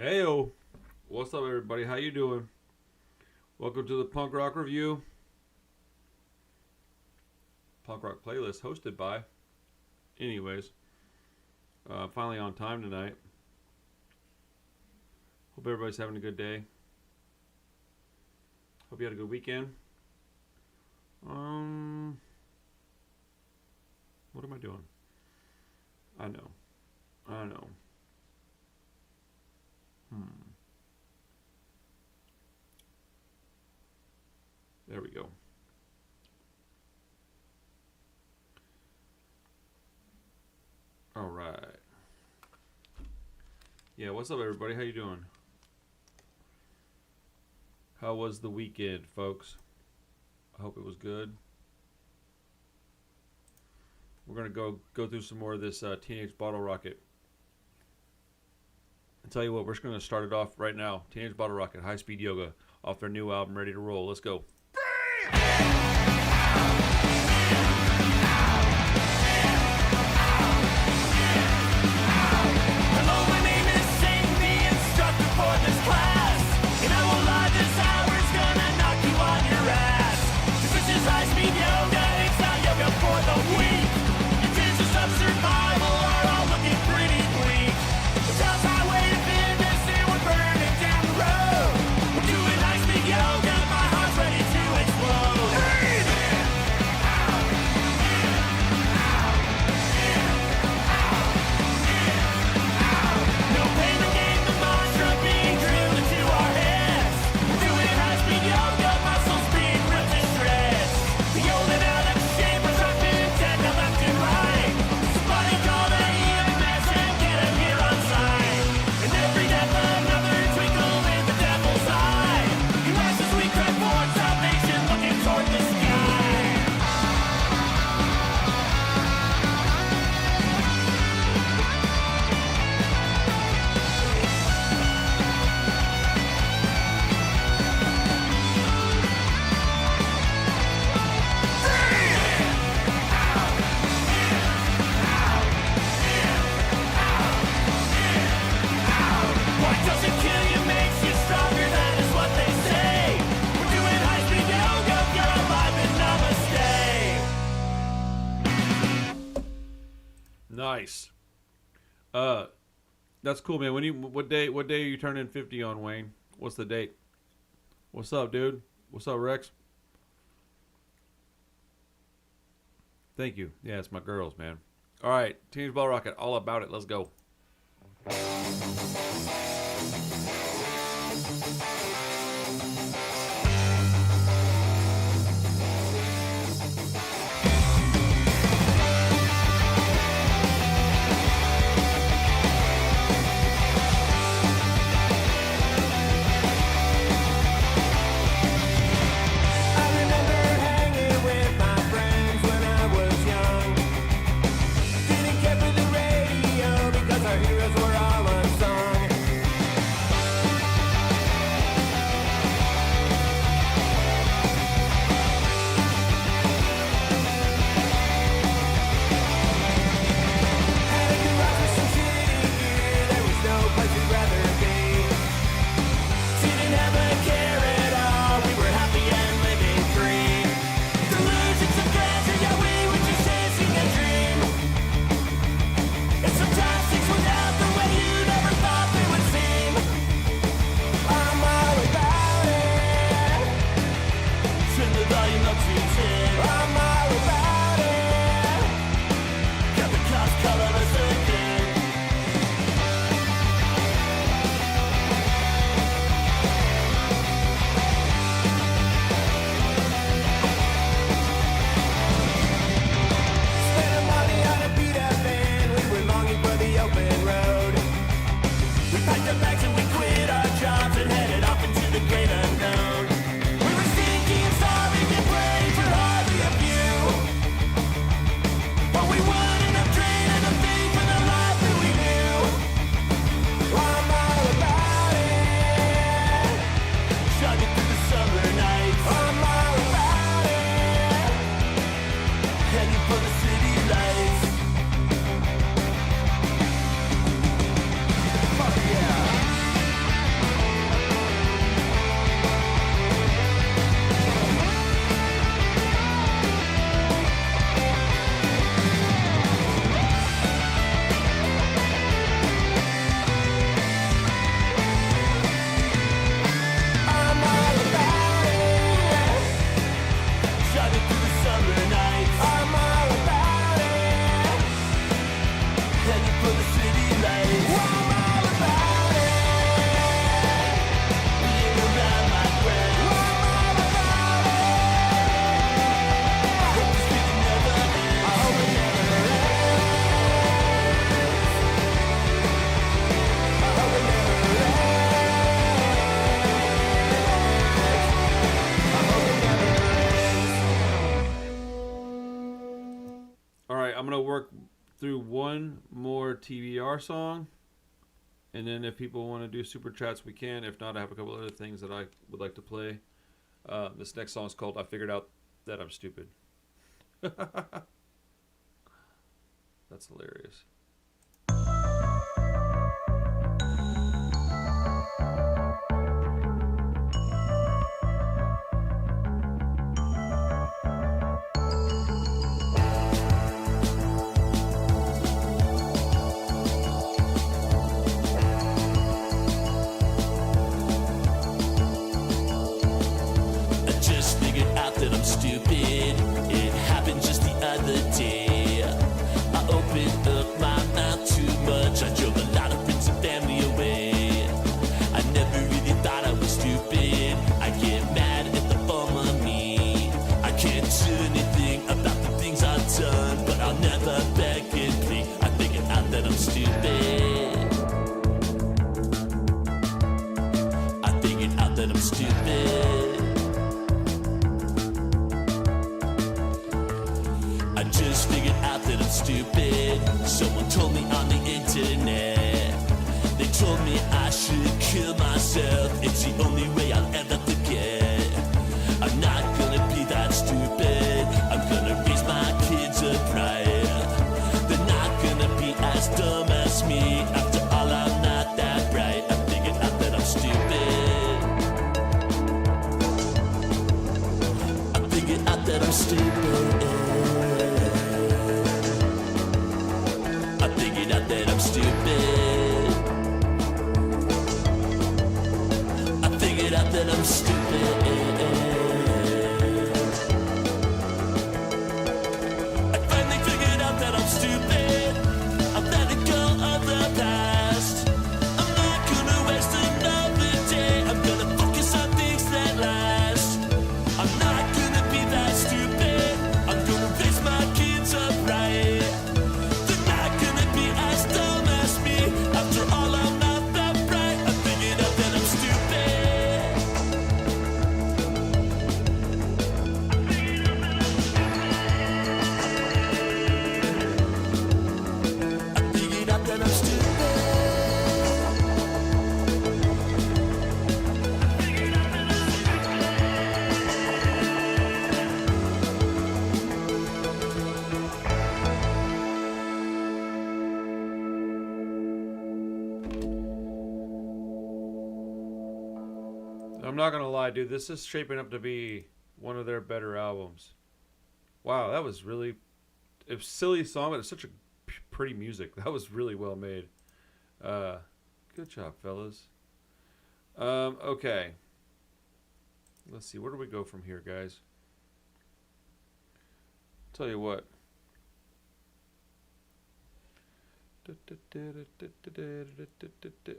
Heyo, what's up, everybody? How you doing? Welcome to the Punk Rock Review, punk rock playlist hosted by. Anyways, finally on time tonight. Hope everybody's having a good day. Hope you had a good weekend. What am I doing? I know. There we go. All right. Yeah, what's up, everybody? How you doing? How was the weekend, folks? I hope it was good. We're gonna go through some more of this Teenage Bottle Rocket. I'll tell you what, we're just gonna start it off right now. Teenage Bottle Rocket, High Speed Yoga, off their new album, Ready to Roll. Let's go. Nice. That's cool, man. What day are you turning 50 on, Wayne? What's the date? What's up, dude? What's up, Rex? Thank you. Yeah, it's my girls, man. All right, Teenage Bottle Rocket, all about it. Let's go. Because our heroes were all unsung. through one more TBR song, and then if people want to do super chats, we can. If not, I have a couple other things that I would like to play. This next song is called "I Figured Out That I'm Stupid." That's hilarious. I'm not gonna lie, dude. This is shaping up to be one of their better albums. Wow, that was really a silly song, but it's such a pretty music. That was really well made. Good job, fellas. Okay. Let's see. Where do we go from here, guys? Tell you what.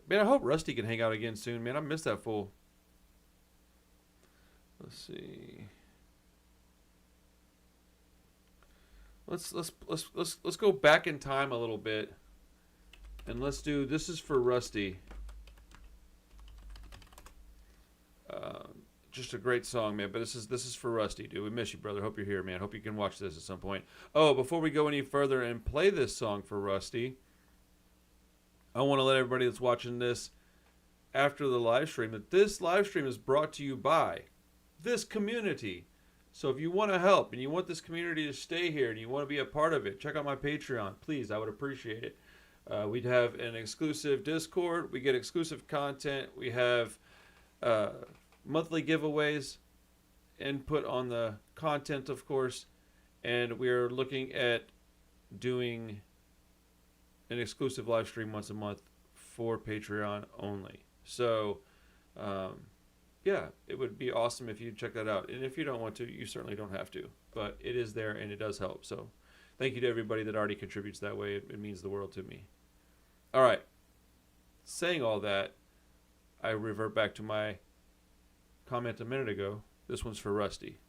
Man, I hope Rusty can hang out again soon, man. I miss that fool. Let's see. Let's go back in time a little bit, and let's do. This is for Rusty. Just a great song, man. But this is for Rusty, dude. We miss you, brother. Hope you're here, man. Hope you can watch this at some point. Oh, before we go any further and play this song for Rusty, I want to let everybody that's watching this after the live stream that this live stream is brought to you by this community. So if you want to help and you want this community to stay here and you want to be a part of it, check out my Patreon, please. I would appreciate it. We'd have an exclusive Discord. We get exclusive content. We have monthly giveaways, input on the content, of course, and we're looking at doing an exclusive live stream once a month for Patreon only. So yeah, it would be awesome if you check that out. And if you don't want to, you certainly don't have to. But it is there and it does help. So thank you to everybody that already contributes that way. It means the world to me. All right. Saying all that, I revert back to my comment a minute ago. This one's for Rusty.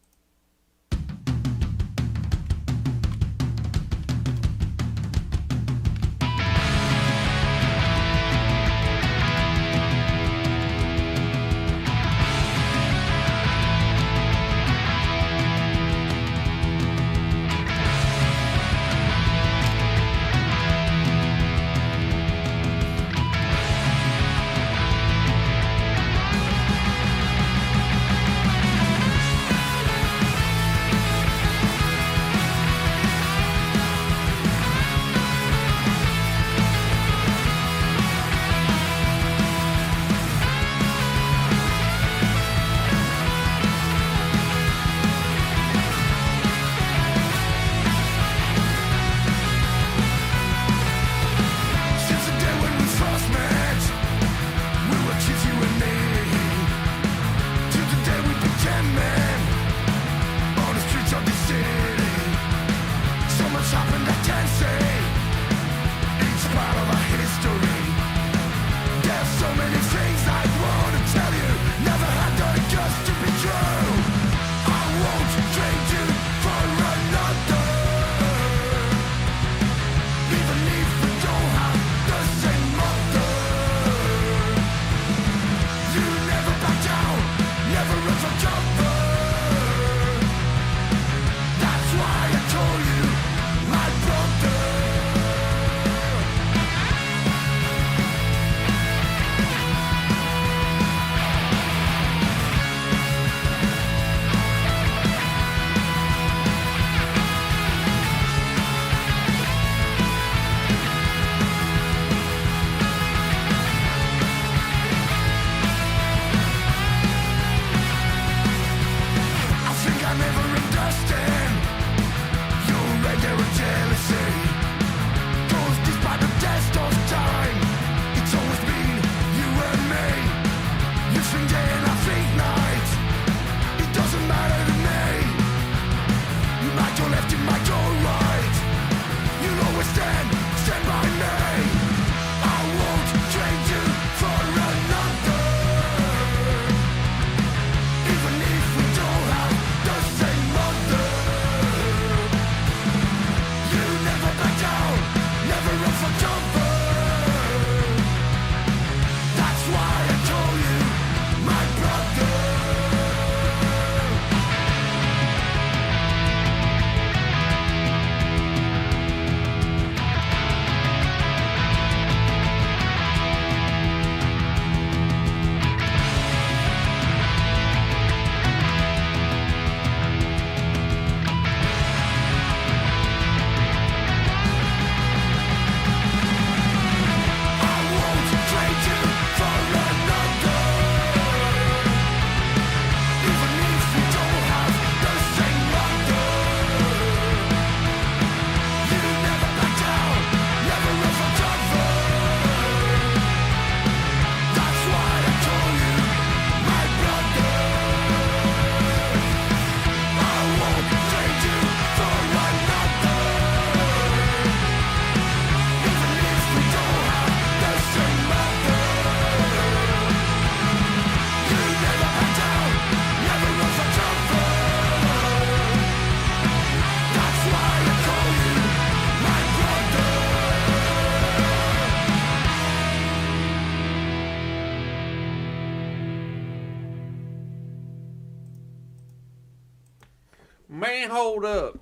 Man, hold up.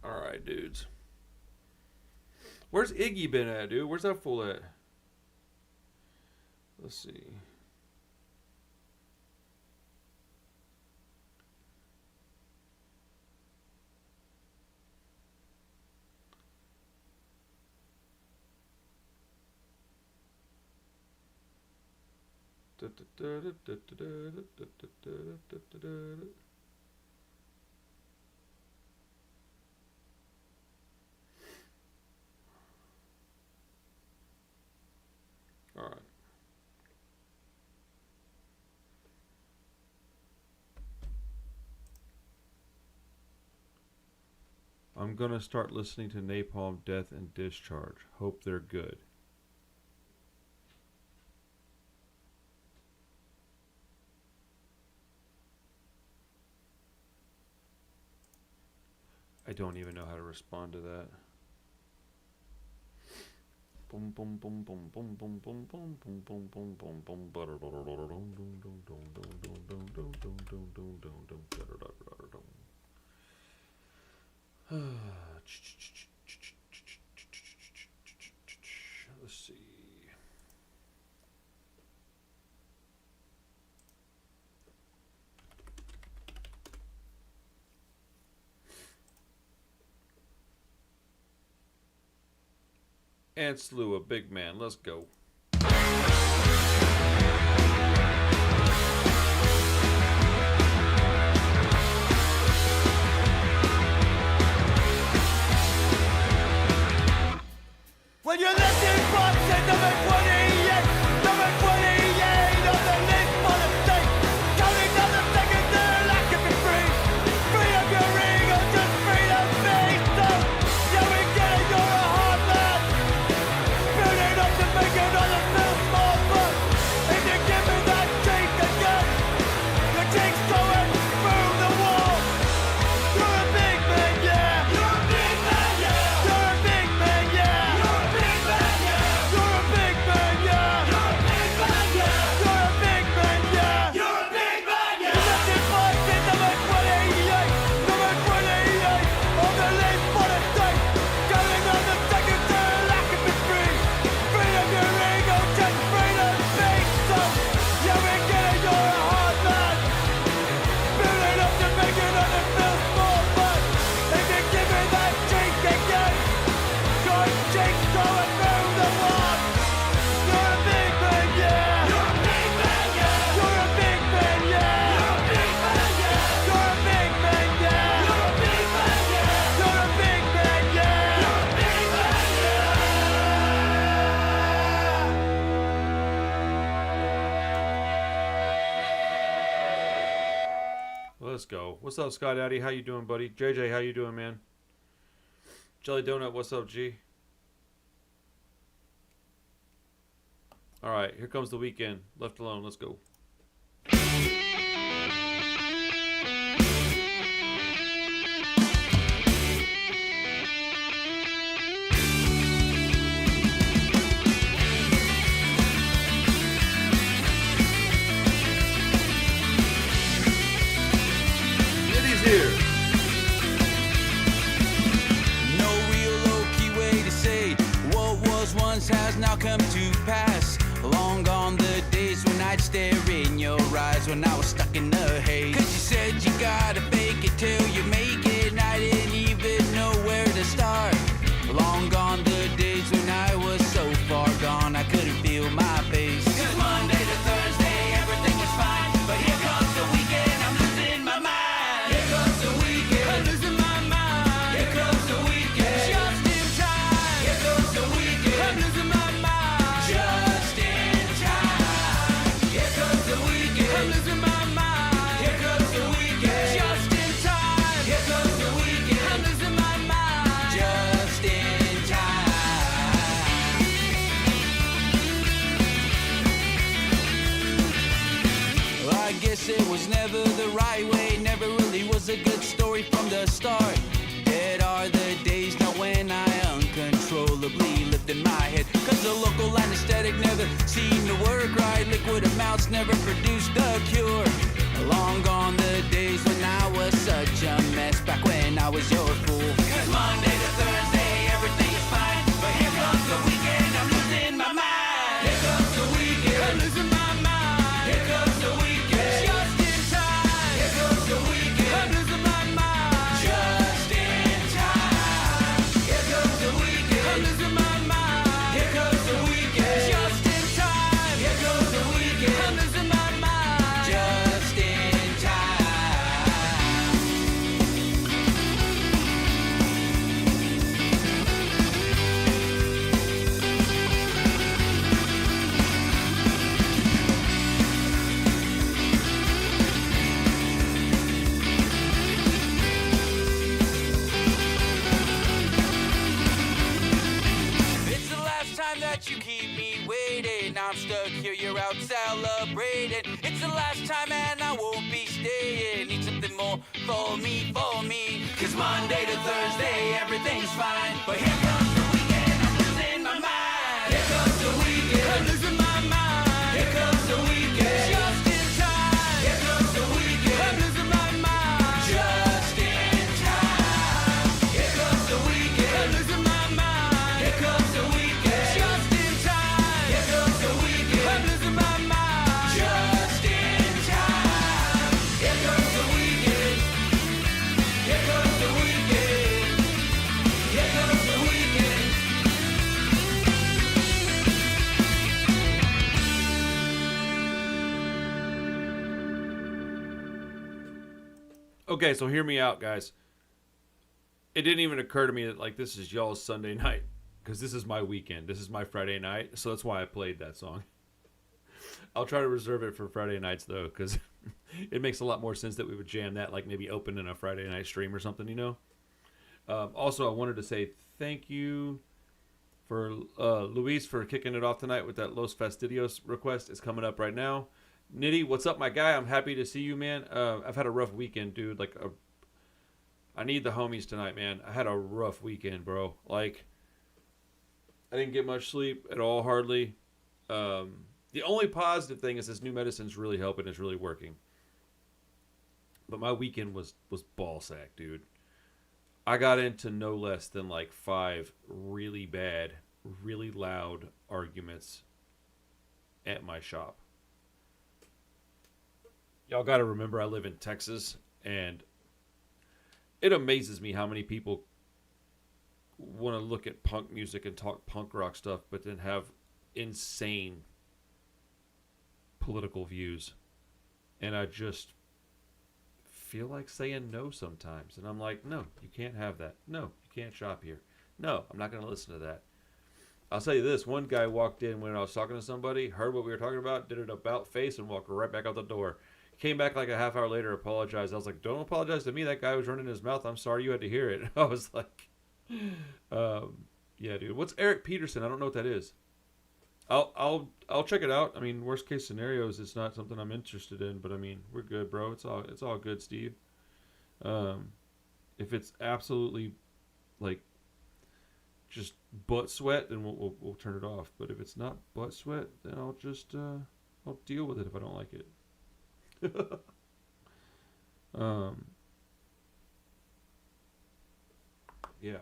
All right, dudes. Where's Iggy been at, dude? Where's that fool at? Let's see. All right. I'm gonna start listening to Napalm Death and Discharge. Hope they're good. I don't even know how to respond to that. Boom boom boom boom boom boom boom boom boom boom boom boom boom butter. Let's see. And slew a big man. Let's go. When you're lifting box at number 28 on the list for the state, counting down the seconds till I can be free. Free of your ego, just free to be. So, yeah, we get it, you're a hard man. Building up to make it on the feel small, but if you give me that cheek again, your cheek's going through the wall. You're a big man, yeah. You're a big man, yeah. You're a big man, yeah. You're a big man, yeah. You're a big man, yeah. You're a big man, yeah. You're a big man, yeah. You're a big man, yeah. You left it for it, number 28 on the list for the state. Counting on the seconds till I can be free. Free of your ego, just free to be. So, yeah, we get it, you're a hard man. Building up to make it on the feel small, but if you give me that cheek again, your cheek's going through the wall. You're a big man, yeah. You're a big man, yeah. You're a big man, yeah. You're a big man, yeah. You're a big man, yeah. You're a big man, yeah. You're a big man, yeah. You're a big man, Let's go. What's up, Scott Addy? How you doing, buddy? JJ, how you doing, man? Jelly Donut, what's up, G? All right, here comes the weekend. Left alone. Let's go. Liddy's here. No real low-key way to say what was once has now come to pass. Long gone the days when I'd stare in your eyes when I was stuck in the haze. 'Cause you said you gotta fake it till you make it, and I didn't even know where to start. Long gone the days when I was so far gone I couldn't feel my face. 'Cause Monday to Thursday everything is fine, but here comes the weekend, I'm losing my mind. Here comes the weekend, I'm losing my mind. Here comes the weekend, just in time. Here comes the weekend, I'm losing my mind. Just in time. Here comes the weekend, I'm losing my mind. Here comes the weekend, just in time. Here comes the weekend, I'm losing my mind. Just in time. Well, I guess it was never the right way, never really was a good story from the start. Dead are the days now when I uncontrollably lived in my head. 'Cause the local anesthetic never seemed to work right. Liquid amounts never produced a cure. Long gone the days when I was such a mess, back when I was your fool. 'Cause Monday to Thursday, everything is fine. But here comes the weekend, I'm losing my mind. Here comes the weekend, I'm losing my mind. Here comes the weekend, just in time. Here comes the weekend, I'm losing my mind. Just in time. Here comes the weekend, I'm losing my mind. Here comes the weekend, just in time. Here comes the weekend, I'm losing my mind. Just in time. It's the last time that you keep me waiting. I'm stuck here, you're out celebrating. It's the last time and I won't be staying. Need something more for me, for me. 'Cause Monday to Thursday, everything's fine. But here comes the weekend, I'm losing my mind. Here comes the weekend, I'm losing my mind. Here comes the weekend, just in time. Here comes the weekend, I'm losing my mind. Just in time. Here comes the weekend, I'm losing my mind. Here comes the weekend, just in time. Here comes the weekend, I'm losing my mind. Just in time. Here comes the weekend. Here comes the weekend. Here comes the weekend. Okay, so hear me out, guys. It didn't even occur to me that like this is y'all's Sunday night, because this is my weekend. This is my Friday night, so that's why I played that song. I'll try to reserve it for Friday nights though, because it makes a lot more sense that we would jam that, like maybe open in a Friday night stream or something, you know. Also, I wanted to say thank you for Luis for kicking it off tonight with that Los Fastidios request. It's coming up right now. Nitty, what's up, my guy? I'm happy to see you, man. I've had a rough weekend, dude. I need the homies tonight, man. I had a rough weekend, bro. Like, I didn't get much sleep at all, hardly. The only positive thing is this new medicine's really helping. It's really working. But my weekend was ball sack, dude. I got into no less than like 5 really bad, really loud arguments at my shop. Y'all got to remember I live in Texas, and it amazes me how many people want to look at punk music and talk punk rock stuff, but then have insane political views. And I just feel like saying no sometimes. And I'm like, no, you can't have that. No, you can't shop here. No, I'm not going to listen to that. I'll tell you this. One guy walked in when I was talking to somebody, heard what we were talking about, did an about face, and walked right back out the door. Came back like a half hour later, apologized. I was like, don't apologize to me. That guy was running his mouth. I'm sorry you had to hear it. I was like, yeah, dude. What's Eric Peterson? I don't know what that is. I'll check it out. I mean, worst case scenarios, it's not something I'm interested in, but I mean, we're good, bro. It's all good, Steve. If it's absolutely like just butt sweat, then we'll turn it off. But if it's not butt sweat, then I'll just I'll deal with it if I don't like it. Yeah.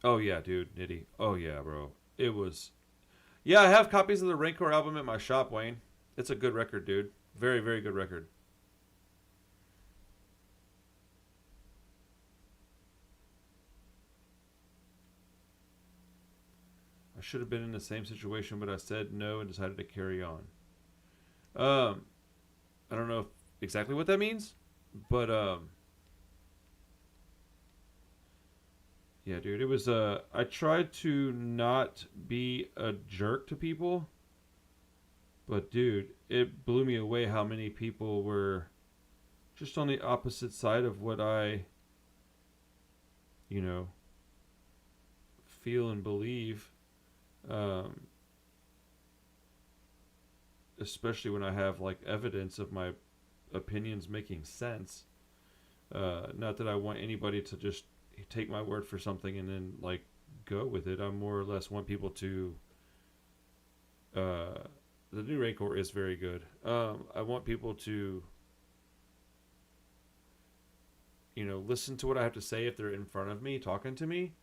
Oh yeah, dude, Nitty. Oh yeah, bro. It was. Yeah, I have copies of the Rancor album at my shop, Wayne. It's a good record, dude. Very, very good record. I should have been in the same situation, but I said no and decided to carry on. I don't know exactly what that means, but yeah, dude, it was I tried to not be a jerk to people, but dude, it blew me away how many people were just on the opposite side of what I, feel and believe. Especially when I have like evidence of my opinions making sense. Not that I want anybody to just take my word for something and then like go with it. I more or less want people to The new Rancor is very good. I want people to, listen to what I have to say if they're in front of me talking to me,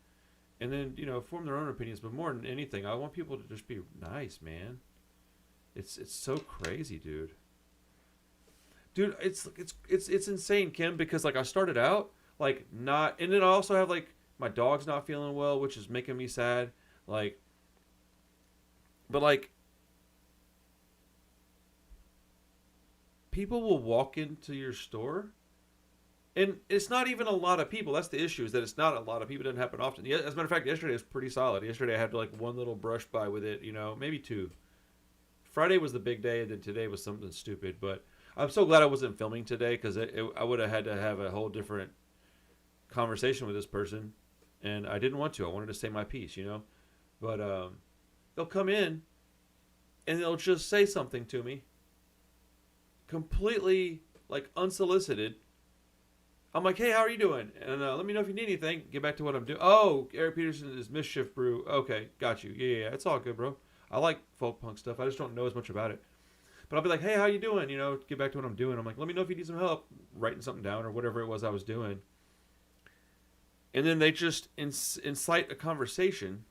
and then form their own opinions. But more than anything, I want people to just be nice, man. It's so crazy, dude. Dude, it's insane, Kim, because like I started out like not, and then I also have like my dog's not feeling well, which is making me sad. Like, but like, people will walk into your store, and it's not even a lot of people. That's the issue, is that it's not a lot of people. It doesn't happen often. Yeah, as a matter of fact, yesterday was pretty solid. Yesterday I had like one little brush by with it, maybe two. Friday was the big day, and then today was something stupid. But I'm so glad I wasn't filming today, because I would have had to have a whole different conversation with this person, and I didn't want to. I wanted to say my piece, But they'll come in, and they'll just say something to me, completely like unsolicited. I'm like, hey, how are you doing? And let me know if you need anything. Get back to what I'm doing. Oh, Eric Peterson is Mischief Brew. Okay, got you. Yeah, it's all good, bro. I like folk punk stuff. I just don't know as much about it. But I'll be like, hey, how you doing? Get back to what I'm doing. I'm like, let me know if you need some help writing something down or whatever it was I was doing. And then they just incite a conversation.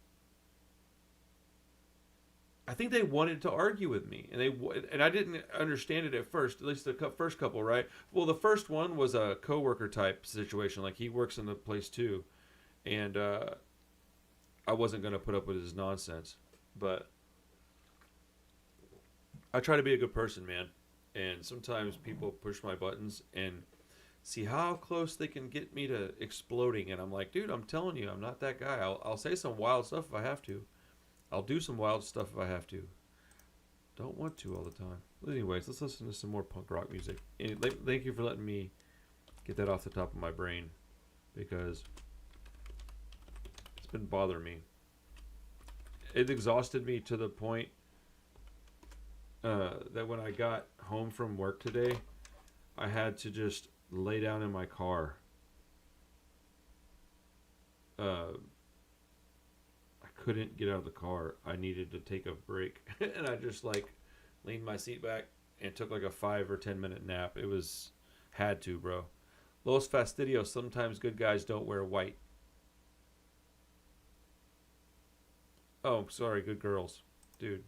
I think they wanted to argue with me, and I didn't understand it at first. At least the first couple, right? Well, the first one was a coworker type situation, like he works in the place too, and I wasn't going to put up with his nonsense, but I try to be a good person, man. And sometimes people push my buttons and see how close they can get me to exploding, and I'm like, dude, I'm telling you, I'm not that guy. I'll say some wild stuff if I have to. I'll do some wild stuff if I have to. Don't want to all the time. But anyways, let's listen to some more punk rock music. And thank you for letting me get that off the top of my brain, because it's been bothering me. It exhausted me to the point that when I got home from work today, I had to just lay down in my car. Couldn't get out of the car. I needed to take a break. And I just like leaned my seat back and took like a 5 or 10 minute nap. It was, had to, bro. Los Fastidios, sometimes good guys don't wear white. Oh, sorry, good girls. Dude.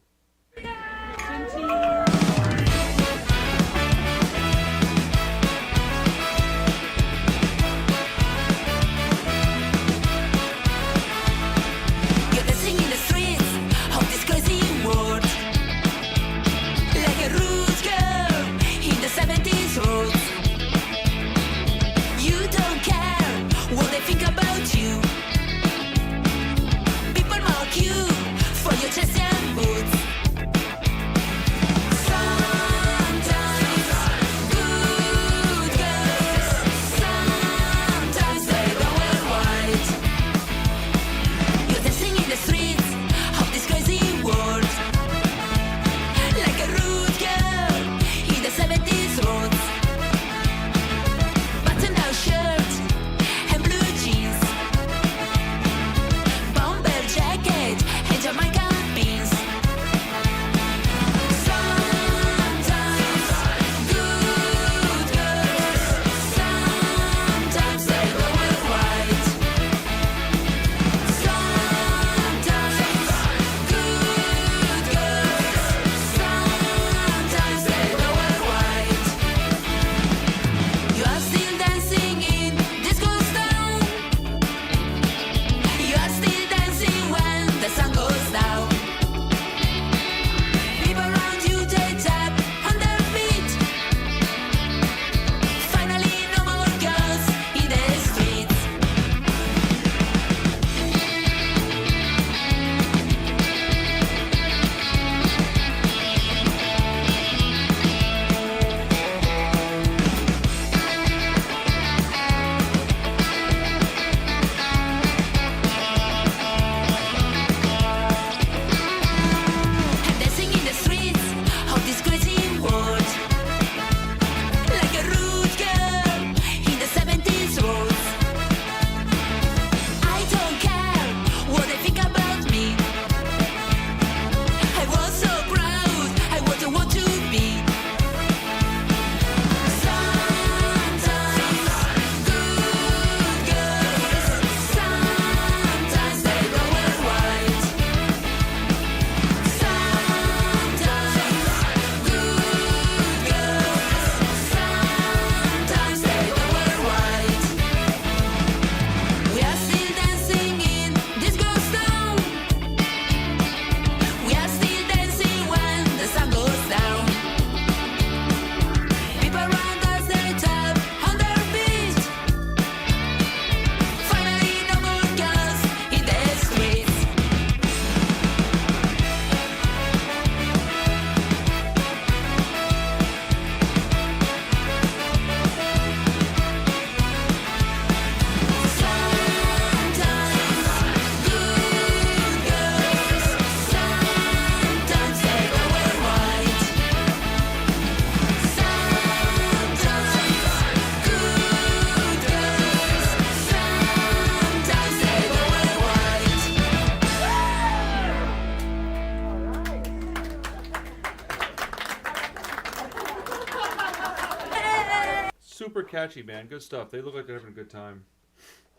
super catchy, man. Good stuff. They look like they're having a good time.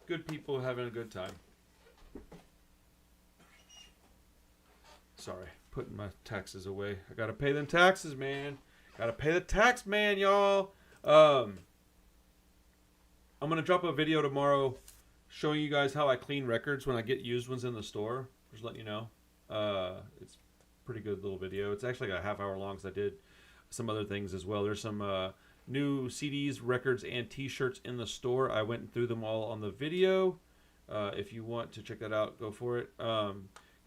Good people having a good time. Sorry, putting my taxes away. I gotta pay them taxes, man. Gotta pay the tax, man, y'all. I'm gonna drop a video tomorrow showing you guys how I clean records when I get used ones in the store. Just letting you know. It's a pretty good little video. It's actually like a half-hour long because I did some other things as well. There's some new CDs, records, and T-shirts in the store. I went through them all on the video. If you want to check that out, go for it.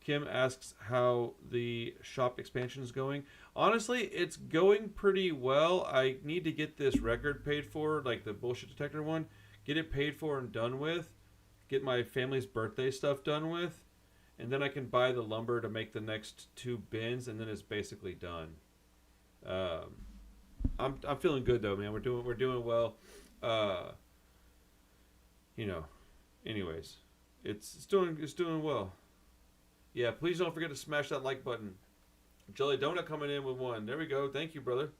Kim asks how the shop expansion is going. Honestly, it's going pretty well. I need to get this record paid for, like the bullshit detector one. Get it paid for and done with. Get my family's birthday stuff done with. And then I can buy the lumber to make the next 2 bins, and then it's basically done. I'm feeling good though, man. We're doing well. Anyways, it's doing well. Yeah, please don't forget to smash that like button. Jelly Donut coming in with 1. There we go. Thank you, brother.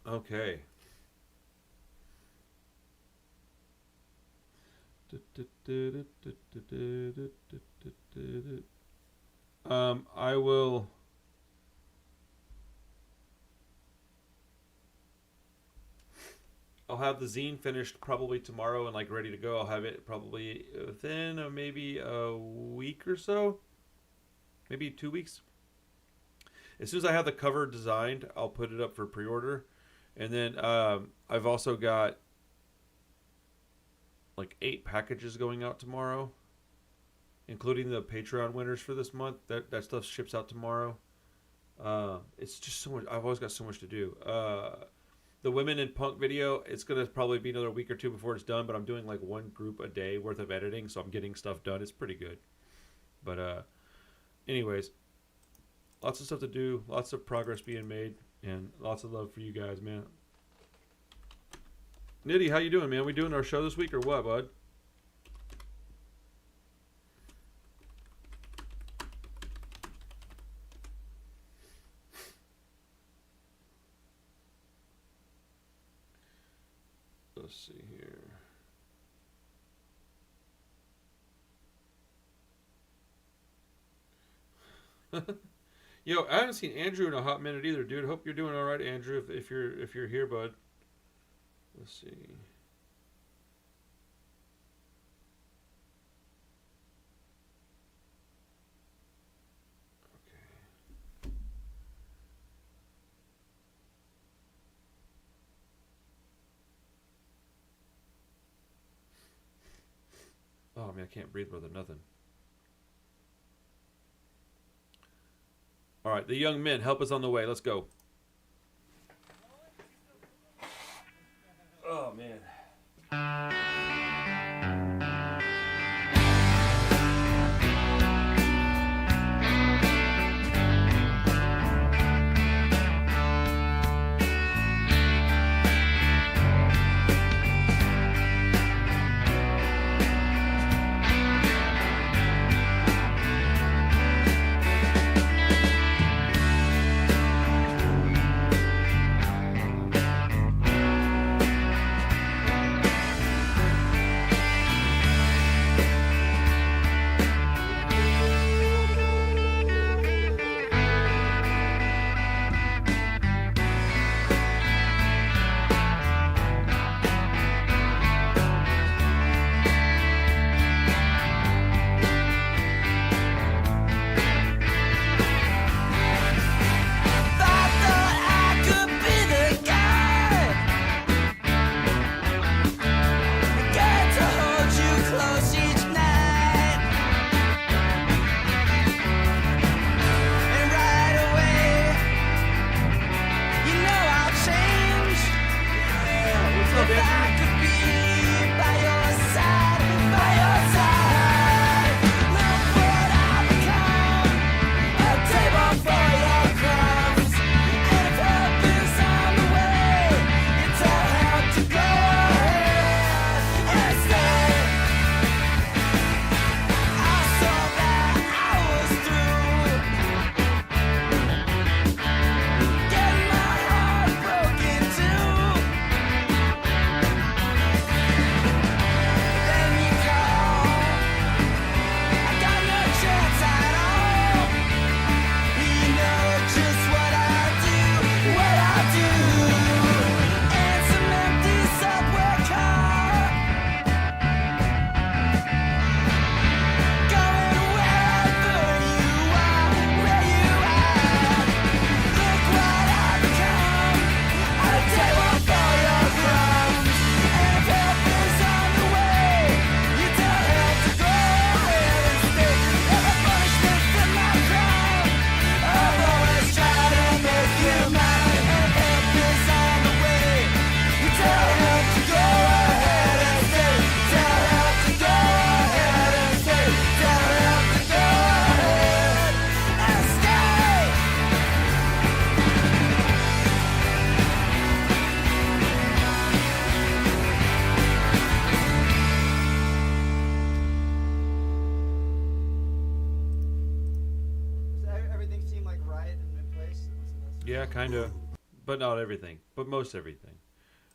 Okay. I will. I'll have the zine finished probably tomorrow and like ready to go. I'll have it probably within maybe a week or so, maybe 2 weeks. As soon as I have the cover designed, I'll put it up for pre-order, and then I've also got like 8 packages going out tomorrow, including the Patreon winners for this month. That stuff ships out tomorrow. It's just so much. I've always got so much to do. The Women in Punk video, it's going to probably be another week or 2 before it's done, but I'm doing like 1 group a day worth of editing, so I'm getting stuff done. It's pretty good. But anyways, lots of stuff to do, lots of progress being made, and lots of love for you guys, man. Nitty, how you doing, man? We doing our show this week or what, bud? Let's see here. Yo, I haven't seen Andrew in a hot minute either, dude. Hope you're doing all right, Andrew. If you're here, bud. Let's see. Okay. Oh man, I can't breathe more than nothing. All right, the young men, help us on the way. Let's go. Oh man. Yeah, kind of, but not everything, but most everything.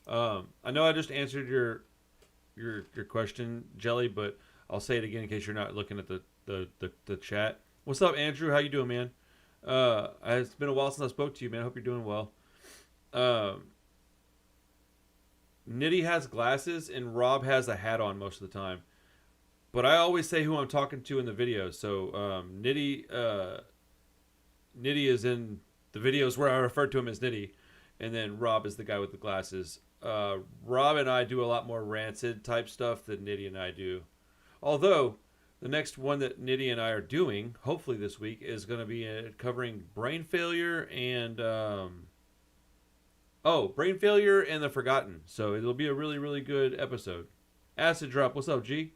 I know I just answered your question, Jelly, but I'll say it again in case you're not looking at the chat. What's up, Andrew? How you doing, man? It's been a while since I spoke to you, man. I hope you're doing well. Nitty has glasses and Rob has a hat on most of the time. But I always say who I'm talking to in the video. So Nitty is in the videos where I refer to him as Nitty, and then Rob is the guy with the glasses. Rob and I do a lot more rancid type stuff than Nitty and I do. Although the next one that Nitty and I are doing, hopefully this week, is going to be covering brain failure and brain failure and the Forgotten. So it'll be a really, really good episode. Acid Drop, what's up, G?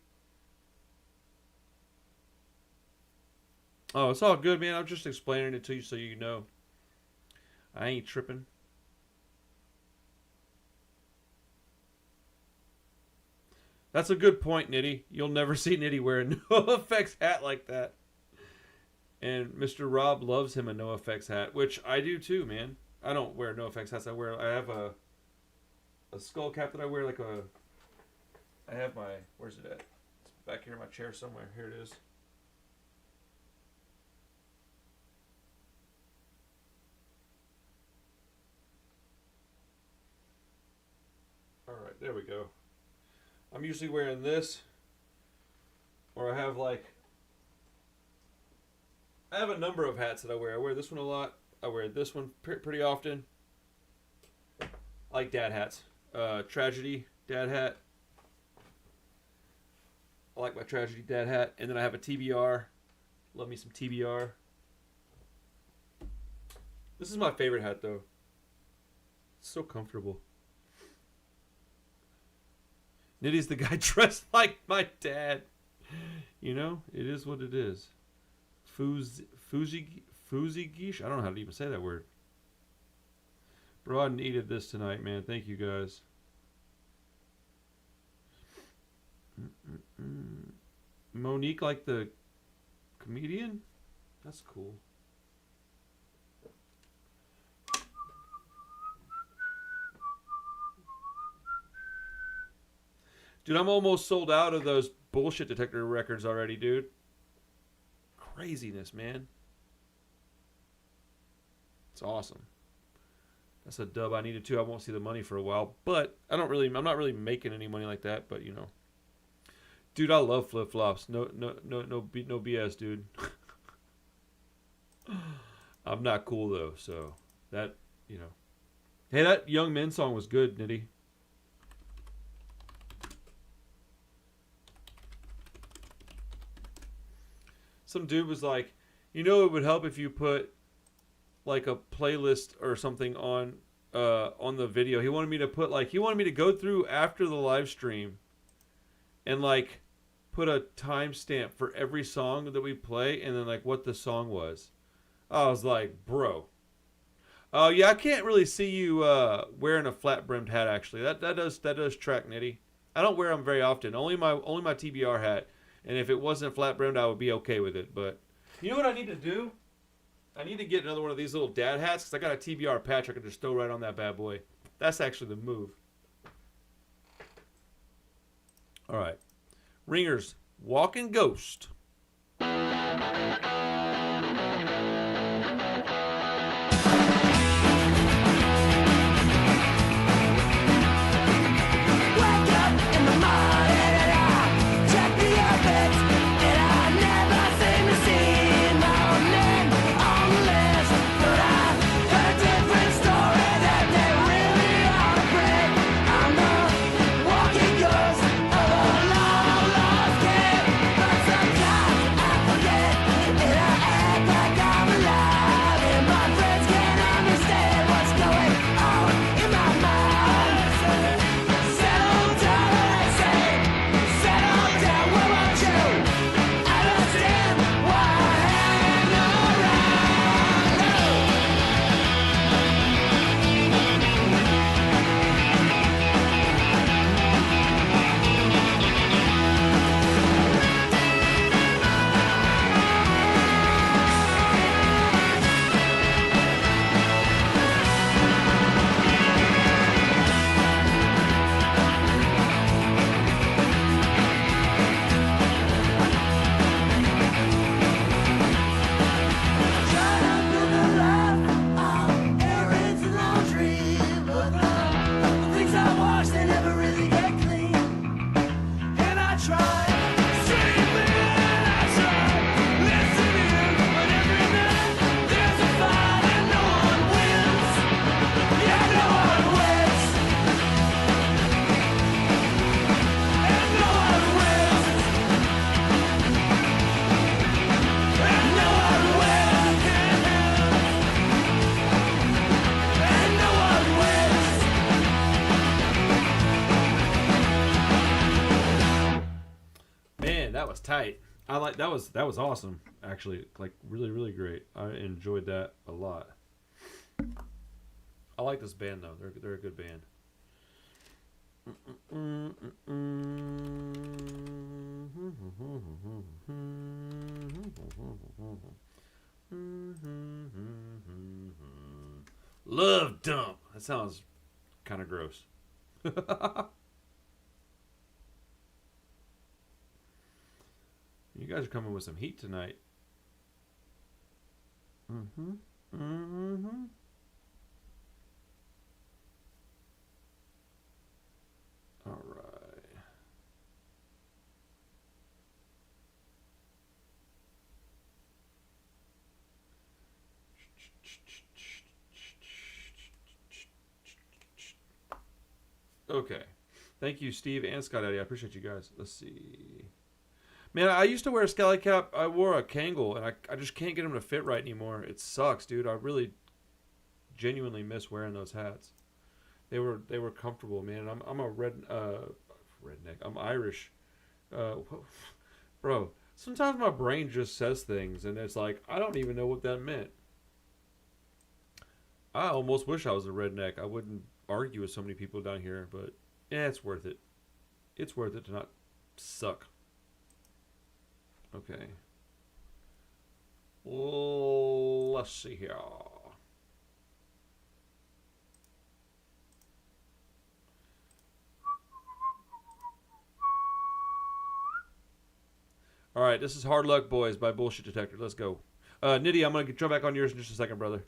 Oh, it's all good, man. I'm just explaining it to you so you know. I ain't tripping. That's a good point, Nitty. You'll never see Nitty wear a NoFX hat like that. And Mr. Rob loves him a NoFX hat, which I do too, man. I don't wear NoFX hats. I have a skull cap that I wear like a... I have my... Where's it at? It's back here in my chair somewhere. Here it is. Alright, there we go. I'm usually wearing this, or I have a number of hats that I wear. I wear this one a lot. I wear this one pretty often. I like dad hats. Tragedy dad hat. I like my Tragedy dad hat. And then I have a TBR. Love me some TBR. This is my favorite hat, though. It's so comfortable. Nitty's the guy dressed like my dad. You know, it is what it is. Fuzigish? I don't know how to even say that word. Bro, I needed this tonight, man. Thank you, guys. Monique, like the comedian? That's cool. Dude, I'm almost sold out of those bullshit detector records already, dude. Craziness, man. It's awesome. That's a dub I needed too. I won't see the money for a while, but I'm not really making any money like that, but you know. Dude, I love flip-flops. No BS, dude. I'm not cool though, so that, you know. Hey, that Young Men song was good, Nitty. Some dude was like, you know, it would help if you put like a playlist or something on the video. He wanted me to go through after the live stream and like put a timestamp for every song that we play and then like what the song was. I was like, bro. Oh yeah, I can't really see you wearing a flat brimmed hat actually. That does track, Nitty. I don't wear them very often. Only my TBR hat. And if it wasn't flat brimmed, I would be okay with it. But you know what I need to do? I need to get another one of these little dad hats because I got a TBR patch I can just throw right on that bad boy. That's actually the move. All right. Ringers, Walking Ghost. Walking ghost of a long lost kid, but sometimes I forget. I like that was awesome. Actually, like really great. I enjoyed that a lot. I like this band though. They're a good band. Love Dump. That sounds kind of gross. You guys are coming with some heat tonight. All right. Okay. Thank you, Steve and Scott Eddie. I appreciate you guys. Let's see. Man, I used to wear a Scally cap. I wore a Kangol, and I just can't get them to fit right anymore. It sucks, dude. I really genuinely miss wearing those hats. They were comfortable, man. I'm a redneck. I'm Irish, bro. Sometimes my brain just says things, and it's like I don't even know what that meant. I almost wish I was a redneck. I wouldn't argue with so many people down here, but yeah, it's worth it. It's worth it to not suck. Okay. Let's see here. All right, this is Hard Luck Boys by Bullshit Detector. Let's go. Nitty, I'm going to jump back on yours in just a second, brother.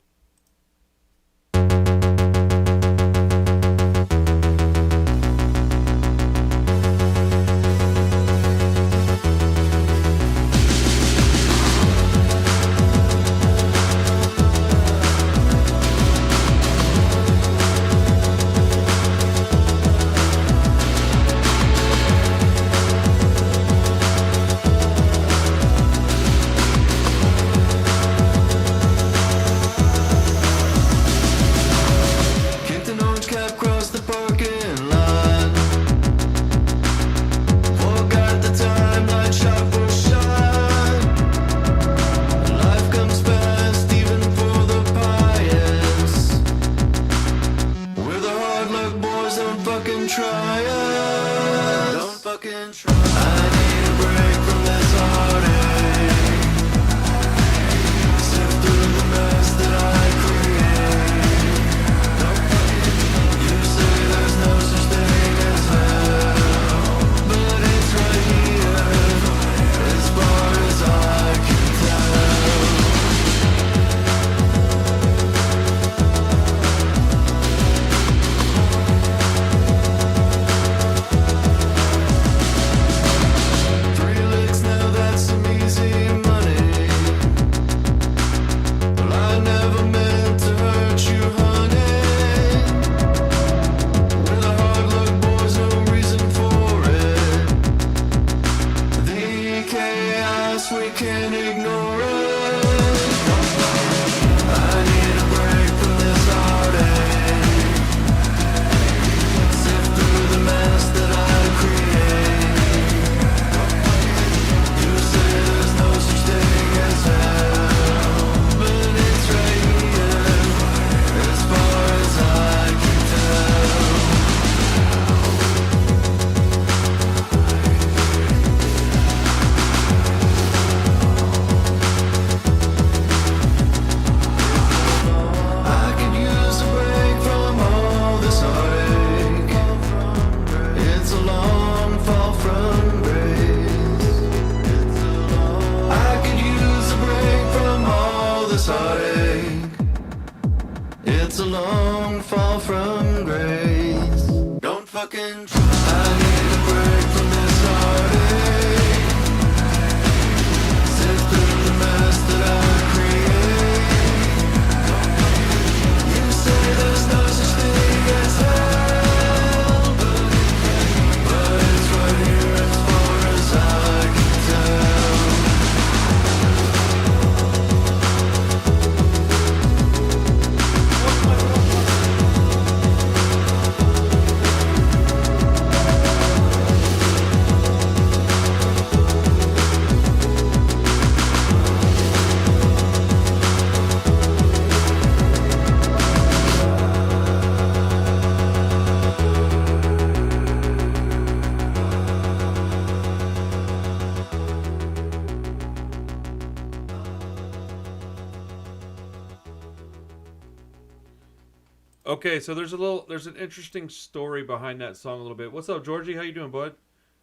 Okay, so there's an interesting story behind that song a little bit. What's up, Georgie? How you doing, bud?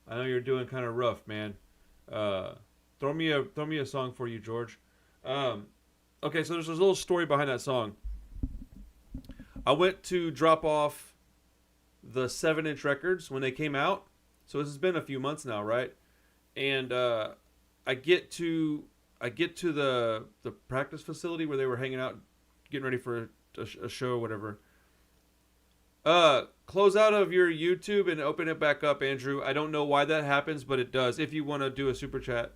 I know you're doing kind of rough, man. Throw me a song for you, George. Okay, so there's this little story behind that song. I went to drop off the 7-inch records when they came out. So this has been a few months now, right? And I get to the practice facility where they were hanging out, getting ready for a show or whatever. Close out of your YouTube and open it back up, Andrew. I don't know why that happens, but it does. If you want to do a super chat.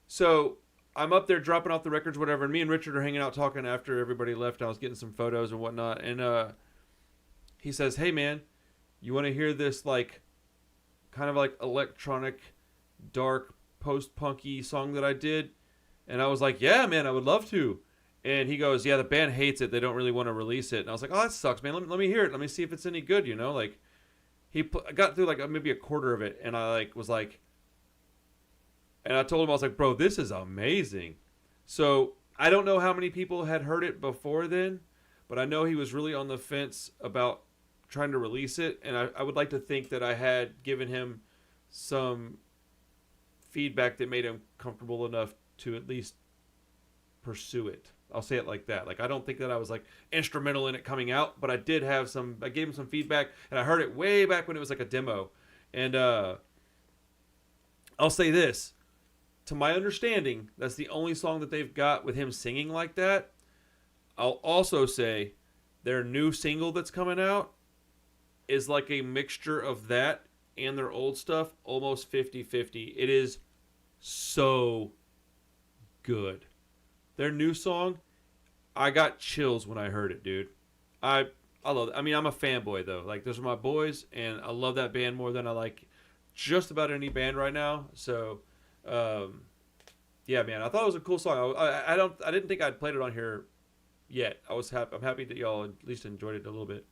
So I'm up there dropping off the records, whatever, and me and Richard are hanging out talking after everybody left. I was getting some photos and whatnot, and he says, "Hey man, you want to hear this like kind of like electronic, dark, post-punky song that I did?" And I was like, "Yeah, man, I would love to." And he goes, "Yeah, the band hates it. They don't really want to release it." And I was like, "Oh, that sucks, man. Let me hear it. Let me see if it's any good, you know?" Like, I got through like maybe a quarter of it, and I like was like, and I told him, I was like, "Bro, this is amazing." So I don't know how many people had heard it before then, but I know he was really on the fence about trying to release it, and I would like to think that I had given him some feedback that made him comfortable enough to at least pursue it. I'll say it like that. Like, I don't think that I was like instrumental in it coming out, but I gave him some feedback, and I heard it way back when it was like a demo. And I'll say this, to my understanding, that's the only song that they've got with him singing like that. I'll also say their new single that's coming out is like a mixture of that and their old stuff, almost 50-50. It is so good. Their new song, I got chills when I heard it, dude. I love it. I mean, I'm a fanboy, though. Like, those are my boys, and I love that band more than I like just about any band right now. So, yeah, man, I thought it was a cool song. I didn't think I'd played it on here yet. I'm happy that y'all at least enjoyed it a little bit.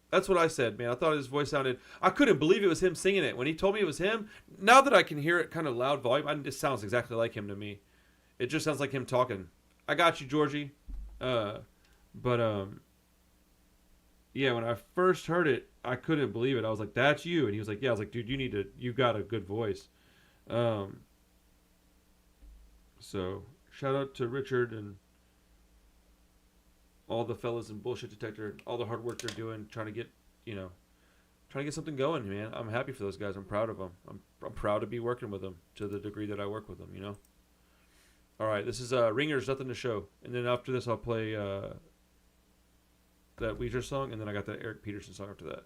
That's what I said, man. I thought his voice sounded... I couldn't believe it was him singing it. When he told me it was him, now that I can hear it kind of loud volume, it just sounds exactly like him to me. It just sounds like him talking. I got you, Georgie. Yeah, when I first heard it, I couldn't believe it. I was like, "That's you." And he was like, "Yeah." I was like, "Dude, you got a good voice." So, shout out to Richard and all the fellas in Bullshit Detector, all the hard work they're doing, trying to get something going, man. I'm happy for those guys. I'm proud of them. I'm proud to be working with them to the degree that I work with them, you know? All right, this is Ringers, Nothing to Show. And then after this, I'll play that Weezer song, and then I got that Eric Peterson song after that.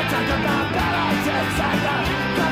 Talk about politics and the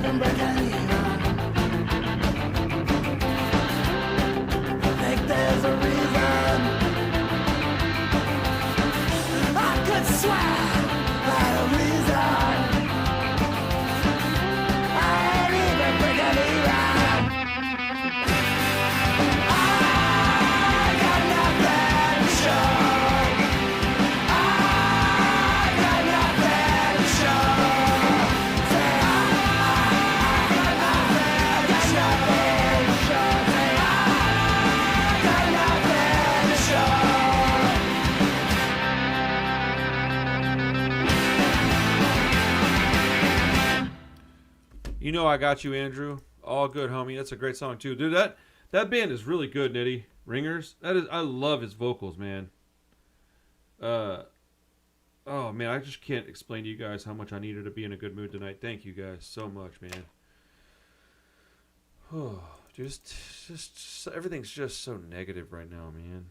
even breaking even. Think there's a reason. I could swear that a reason. I ain't even breaking even. I got nothing to show. I got nothing to show. Say I got nothing to show. Say I got nothing to show. You know I got you, Andrew. All good, homie. That's a great song too, dude. That band is really good, Nitty Ringers. I love his vocals, man. Oh man, I just can't explain to you guys how much I needed to be in a good mood tonight. Thank you guys so much, man. Oh, just everything's just so negative right now, man.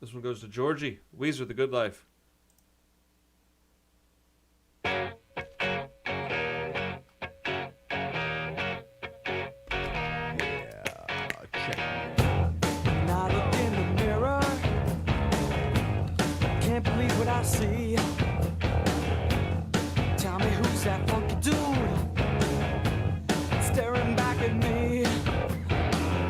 This one goes to Georgie. Weezer, The Good Life. When I look in the mirror, can't believe what I see. Tell me who's that funky dude staring back at me?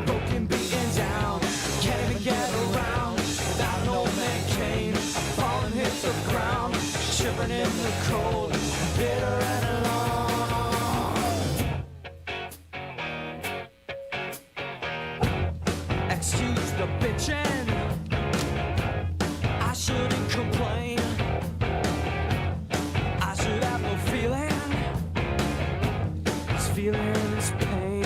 Broken, beaten down, can't even get around without an old man cane. Falling hit the ground, shivering in the cold, bitter and alone. Excuse the bitchin', I shouldn't complain. I should have no feeling. This feeling is pain.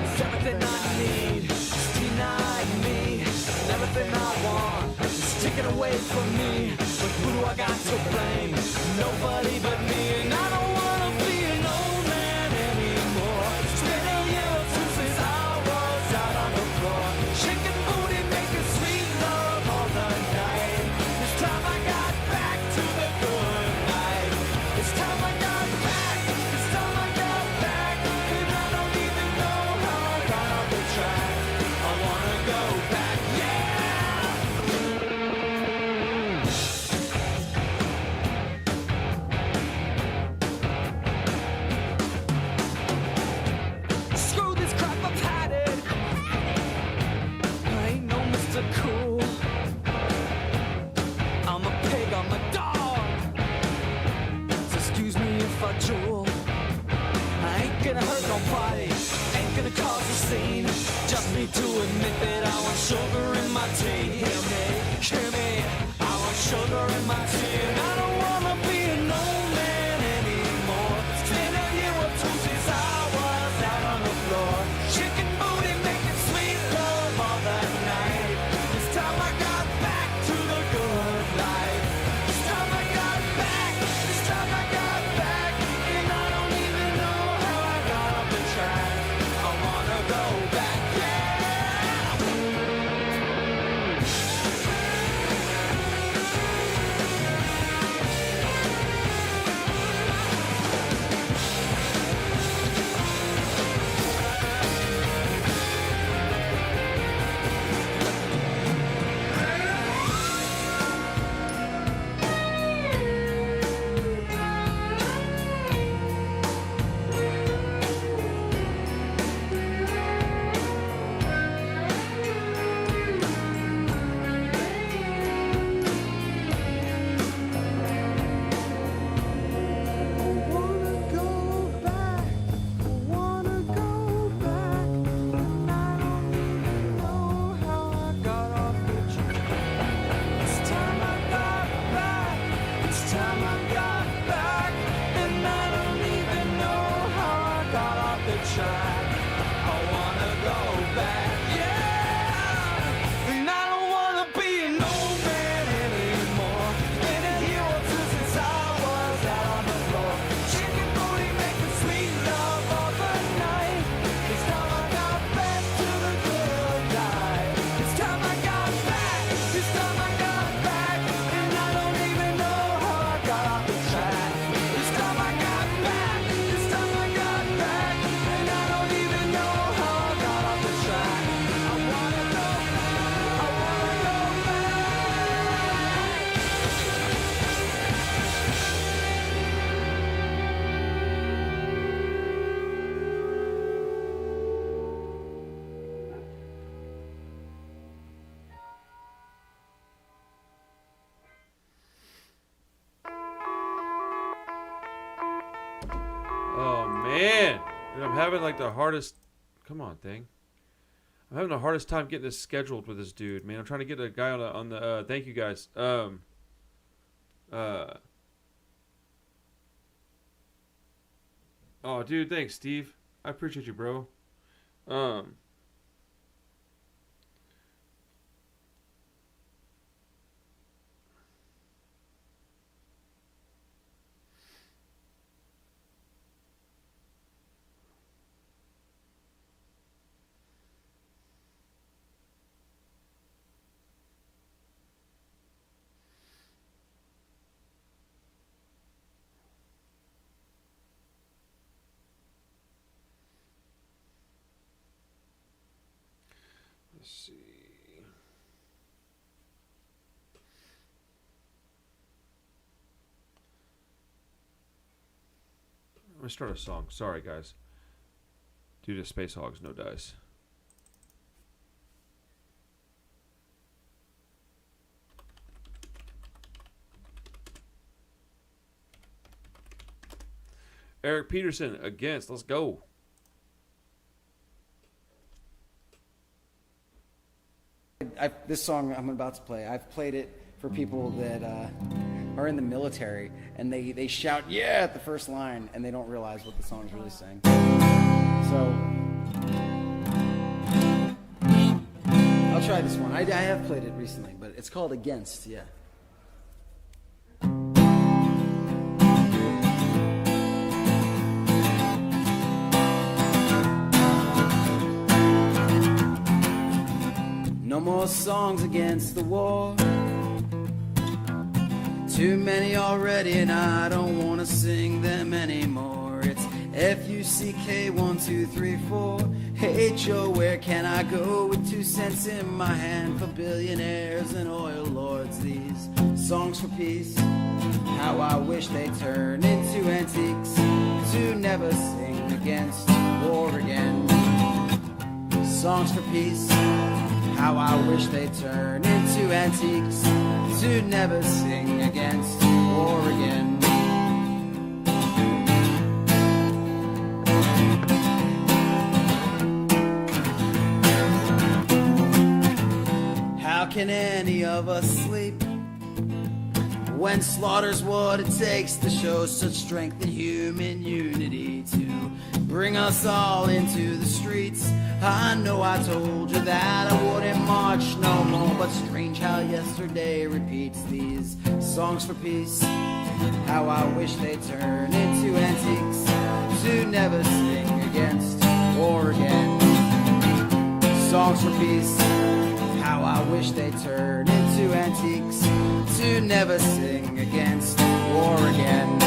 It's everything I need, it's denied me. And everything I want is taken away from me. But who do I got to blame? Nobody but me. And I don't wanna be an old man anymore. It's been a year or two since I was out on the floor, shaking booty, making sweet love all the night. This time I got back to the good life. This time I got back. This time I got back. And I don't even know how I got off the track. I wanna go back, yeah. Screw this crap, I've had it. I ain't no Mr. Cool. I'm a pig, I'm a dog. So excuse me if I drool. I ain't gonna hurt nobody, ain't gonna cause a scene. Just need to admit that I want sugar in my tea. Hear me, I want sugar in my tea. And I don't wanna be an old man anymore. It's been a year or two since I was out on the floor, shaking booty, making sweet love all the night. This time I got back to the good life. This time I got back. This time I got back. And I don't even know how I got off the track. I wanna go back, yeah. And I'm having like the hardest. Come on, thing. I'm having the hardest time getting this scheduled with this dude, man. I'm trying to get a guy on the. Thank you guys. Oh, dude, thanks, Steve. I appreciate you, bro. Let's see. I'm gonna start a song. Sorry, guys. Due to Space Hogs, no dice. Eric Peterson against. Let's go. This song I'm about to play, I've played it for people that are in the military, and they shout "yeah" at the first line, and they don't realize what the song's really saying. So I'll try this one. I have played it recently, but it's called "Against." Yeah. No more songs against the war. Too many already, and I don't want to sing them anymore. It's F-U-C-K 1, 2, 3, 4. Hey Joe, where can I go with 2 cents in my hand for billionaires and oil lords? These songs for peace, how I wish they turn into antiques to never sing against war again. Songs for peace, how I wish they turn into antiques to never sing against war again. How can any of us sleep when slaughter's what it takes to show such strength and human unity to bring us all into the streets? I know I told you that I wouldn't march no more, but strange how yesterday repeats. These songs for peace, how I wish they turn into antiques to never sing against war again. Songs for peace, how I wish they turn into antiques to never sing against war again.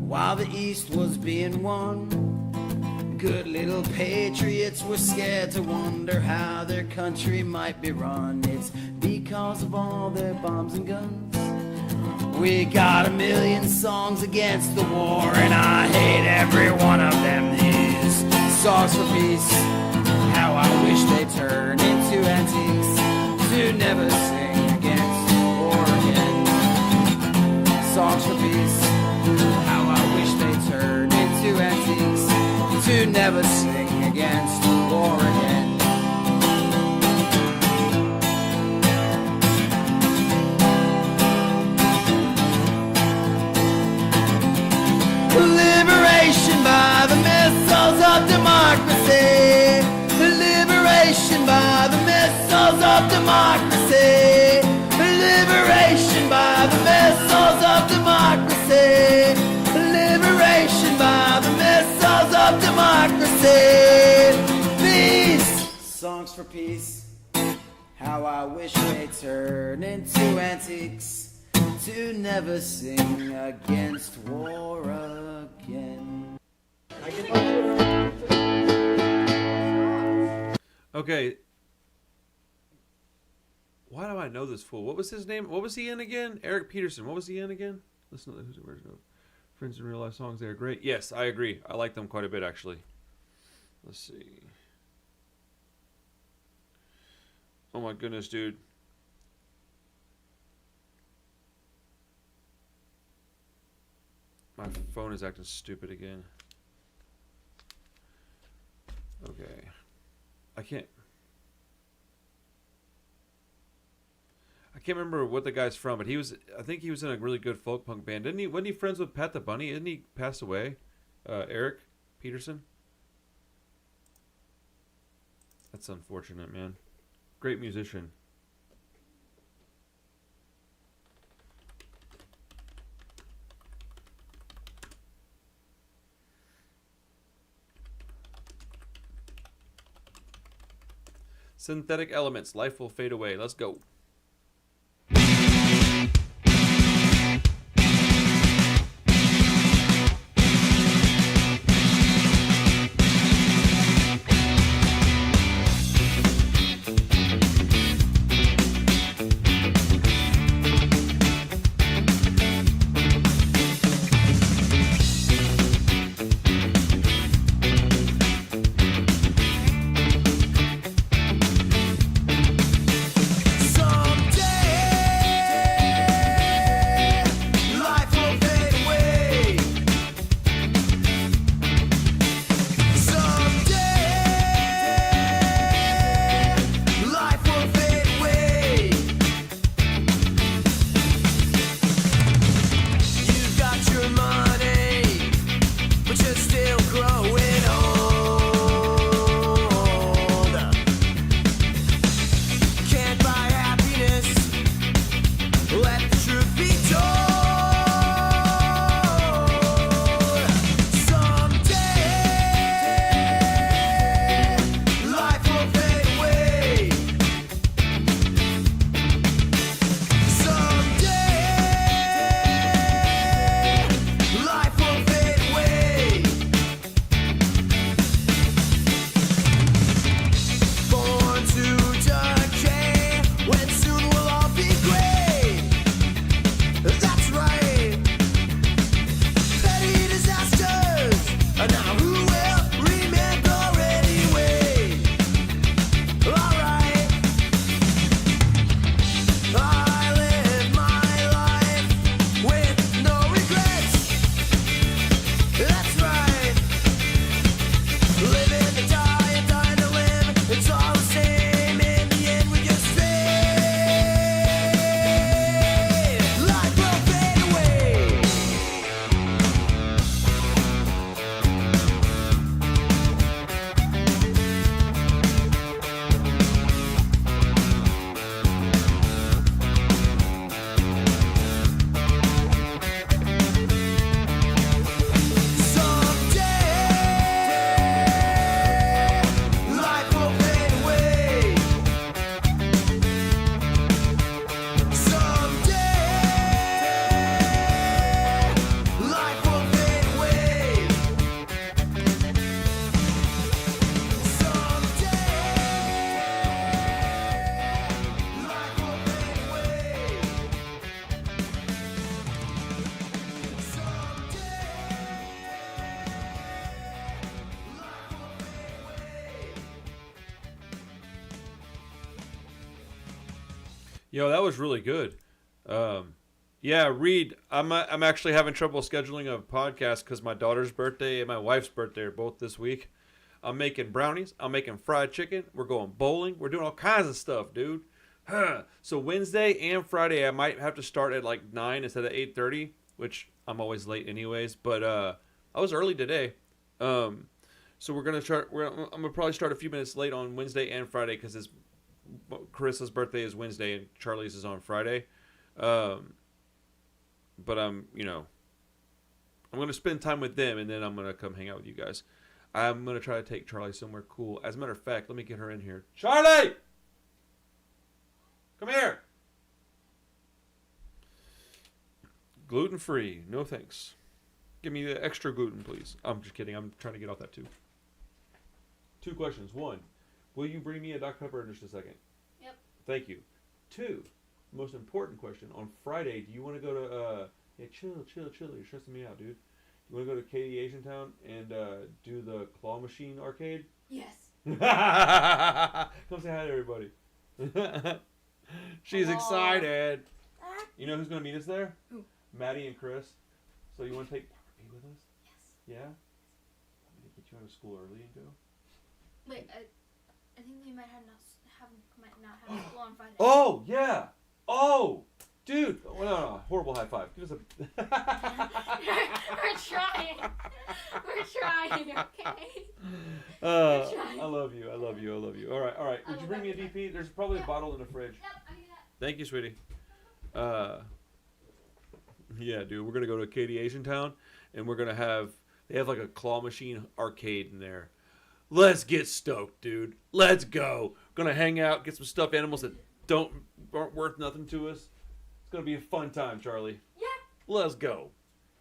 While the East was being won, good little patriots were scared to wonder how their country might be run. It's because of all their bombs and guns. We got 1,000,000 songs against the war, and I hate every one of them. These songs for peace, how I wish they turn into antiques to never sing against war again. Songs for peace, how I wish they turn into antiques to never sing against war again. Liberation by the missiles of democracy. Liberation by the missiles of democracy. Liberation by the missiles of democracy. Liberation by the missiles of democracy. These songs for peace, how I wish they turn into antiques to never sing against war again. Okay. Why do I know this fool? What was his name? What was he in again? Eric Peterson. What was he in again? Listen to who's the version of Friends in Real Life songs. They are great. Yes, I agree. I like them quite a bit, actually. Let's see. Oh my goodness, dude. My phone is acting stupid again. Okay. I can't remember what the guy's from, but I think he was in a really good folk punk band. Wasn't he friends with Pat the Bunny? Didn't he pass away? Eric Peterson? That's unfortunate, man. Great musician. Synthetic elements. Life will fade away. Let's go. Yo, that was really good. Yeah, Reed, I'm actually having trouble scheduling a podcast because my daughter's birthday and my wife's birthday are both this week. I'm making brownies. I'm making fried chicken. We're going bowling. We're doing all kinds of stuff, dude. So Wednesday and Friday, I might have to start at like 9 instead of 8:30, which I'm always late anyways. But I was early today. So we're gonna start. I'm gonna probably start a few minutes late on Wednesday and Friday because Carissa's birthday is Wednesday and Charlie's is on Friday. But I'm gonna spend time with them and then I'm gonna come hang out with you guys. I'm gonna try to take Charlie somewhere cool. As a matter of fact, let me get her in here. Charlie, come here. Gluten free, no thanks. Give me the extra gluten, please. I'm just kidding. I'm trying to get off that too. 2 questions. 1, will you bring me a Dr. Pepper in just a second? Yep. Thank you. 2, most important question. On Friday, do you want to go to, chill. You're stressing me out, dude. You want to go to Katy Asian Town and do the claw machine arcade? Yes. Come say hi to everybody. She's Hello. excited. You know who's going to meet us there? Who? Maddie and Chris. So you want to take okay with us? Yes. Yeah? I'm going to get you out of school early and go. Wait, I think they might not have school on Friday. Oh, yeah. Oh, dude. Oh, no. Horrible high five. Give us a... We're trying. We're trying, okay? I love you. All right. Would you bring me a DP? There's probably a bottle in the fridge. Yep, I'll do that. Thank you, sweetie. Yeah, dude. We're going to go to Katy Asian Town, and we're going to have... They have like a claw machine arcade in there. Let's get stoked, dude. Let's go. Gonna hang out, get some stuffed animals that aren't worth nothing to us. It's gonna be a fun time, Charlie. Yeah. Let's go.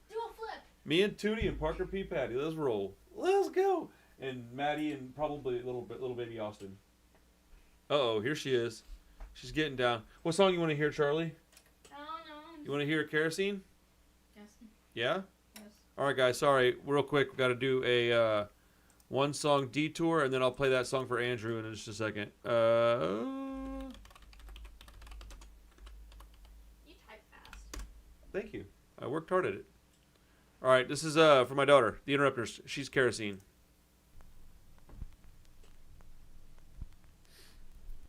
Do a flip. Me and Tootie and Parker P. Patty. Let's roll. Let's go. And Maddie and probably little baby Austin. Uh-oh, here she is. She's getting down. What song you want to hear, Charlie? I don't know. You want to hear Kerosene? Yes. Yeah? Yes. All right, guys. Sorry. Real quick. We've got to do a one song detour, and then I'll play that song for Andrew in just a second. You type fast. Thank you. I worked hard at it. All right. This is for my daughter, the Interrupters. She's Kerosene.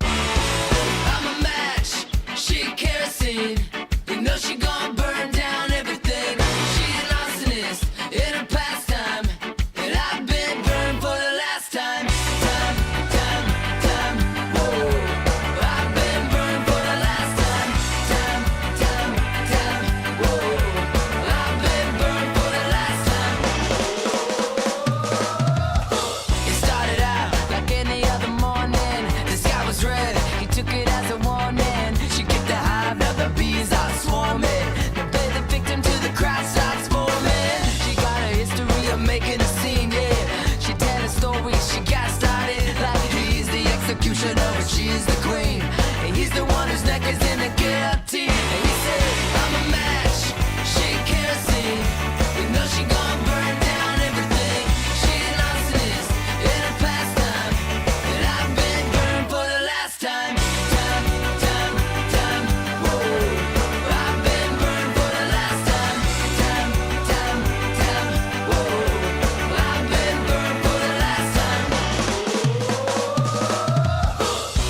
I'm a match, she kerosene. You know she gon' burn down everything. She an arsonist in her pastime, and I've been burned for the last time. Time, whoa. I've been burned for the last time. Time, whoa. I've been burned for the last time. It started out like any other morning. The sky was red, he took it as a warning. She kicked the hive, now the bees are swarming. They play the victim till the crowd starts forming. She got a history of making a scene, yeah. She tell a story, she got started like he's the executioner and she's the queen. And he's the one whose neck is in the guillotine. And he said, I'm a match, she kerosene. You know she gon' burn down everything. She an arsonist in her pastime, and I've been burned for the last time. Time, whoa. I've been burned for the last time. Time, whoa. I've been burned for the last time.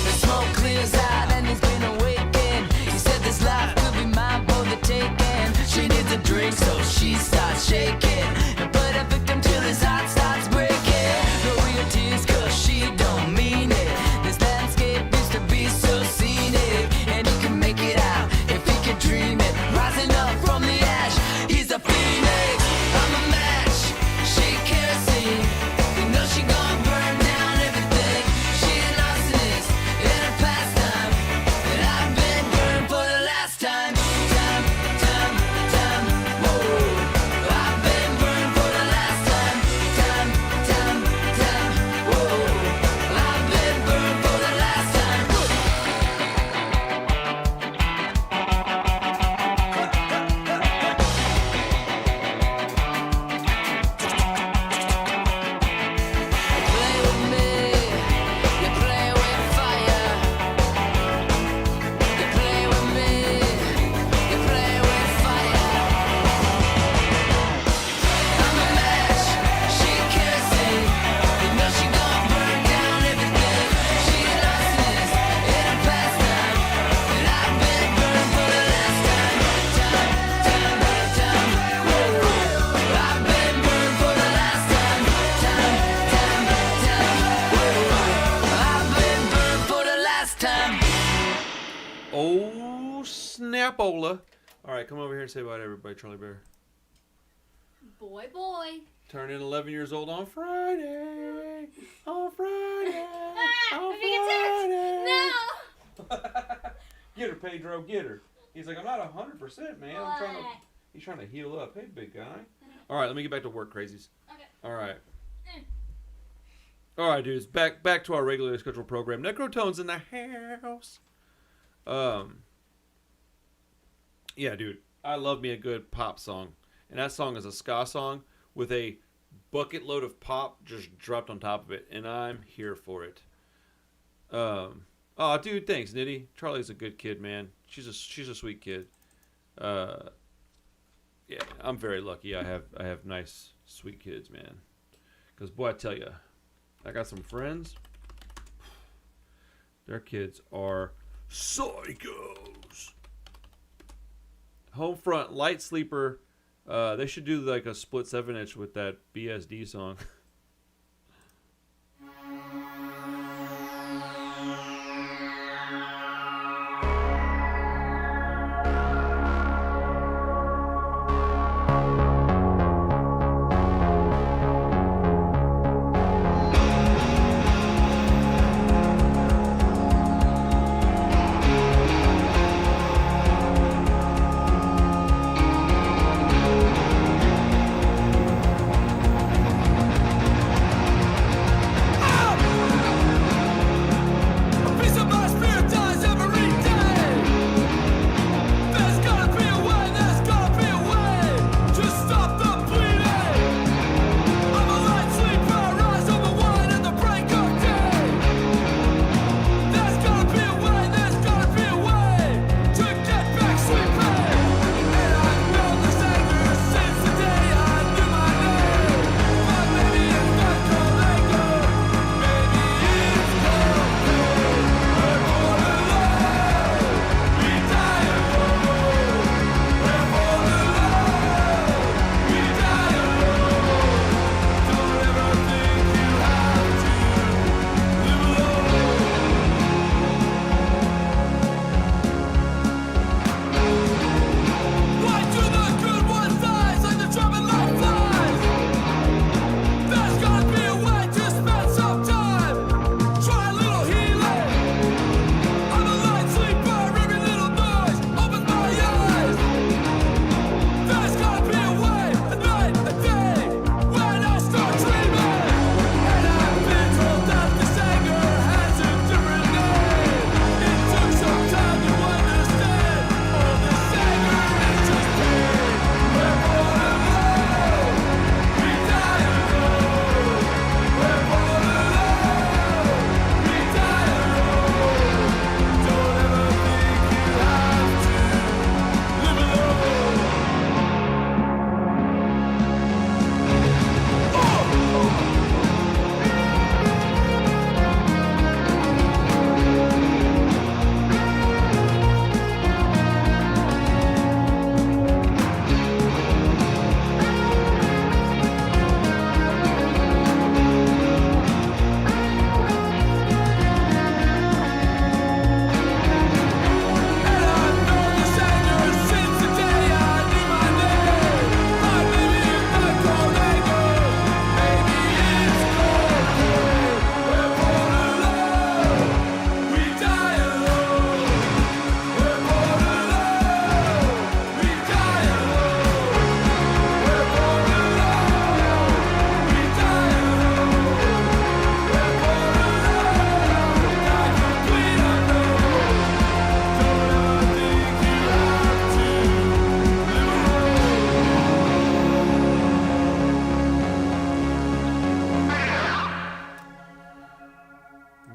The smoke clears out and he's been awakened. He said this life could be mine for the taking. She needs a drink, so she starts shaking and put a victim till his heart starts breaking. No real tears, 'cause she don't mean it. This landscape used to be so scenic, and he can make it out if he can dream it. Rising up from the ash, he's a phoenix. I'm a match, she kerosene. You know she gon' burn down everything. She an arsonist in her pastime, and I've been burned for the last time. Time, whoa. I've been burned for the last time. Time, whoa. I've been burned for the last time. Play with me, you play with fire. You play with me, you play with fire. I'm a match, she kerosene. You know she gon' burn down everything. She an arsonist in her pastime, and I've been burned for the last time. Time, whoa. I've been burned for the last time. Time, whoa. I've been burned for the last time. Oh, snapola. All right, come over here and say bye to everybody, Charlie Bear. Boy. Turning 11 years old on Friday. On Friday. Ah, on I'm being attacked. No. Get her, Pedro. Get her. He's like, I'm not 100%, man. What? He's trying to heal up. Hey, big guy. All right, let me get back to work, crazies. Okay. All right. Mm. All right, dudes. Back to our regularly scheduled program. Necrotone's in the house. Yeah, dude. I love me a good pop song. And that song is a ska song with a bucket load of pop just dropped on top of it. And I'm here for it. Oh, dude, thanks, Nitty. Charlie's a good kid, man. She's a sweet kid. Yeah, I'm very lucky. I have nice, sweet kids, man. Because, boy, I tell you, I got some friends. Their kids are psychos. Homefront, light sleeper. They should do like a split 7-inch with that BSD song.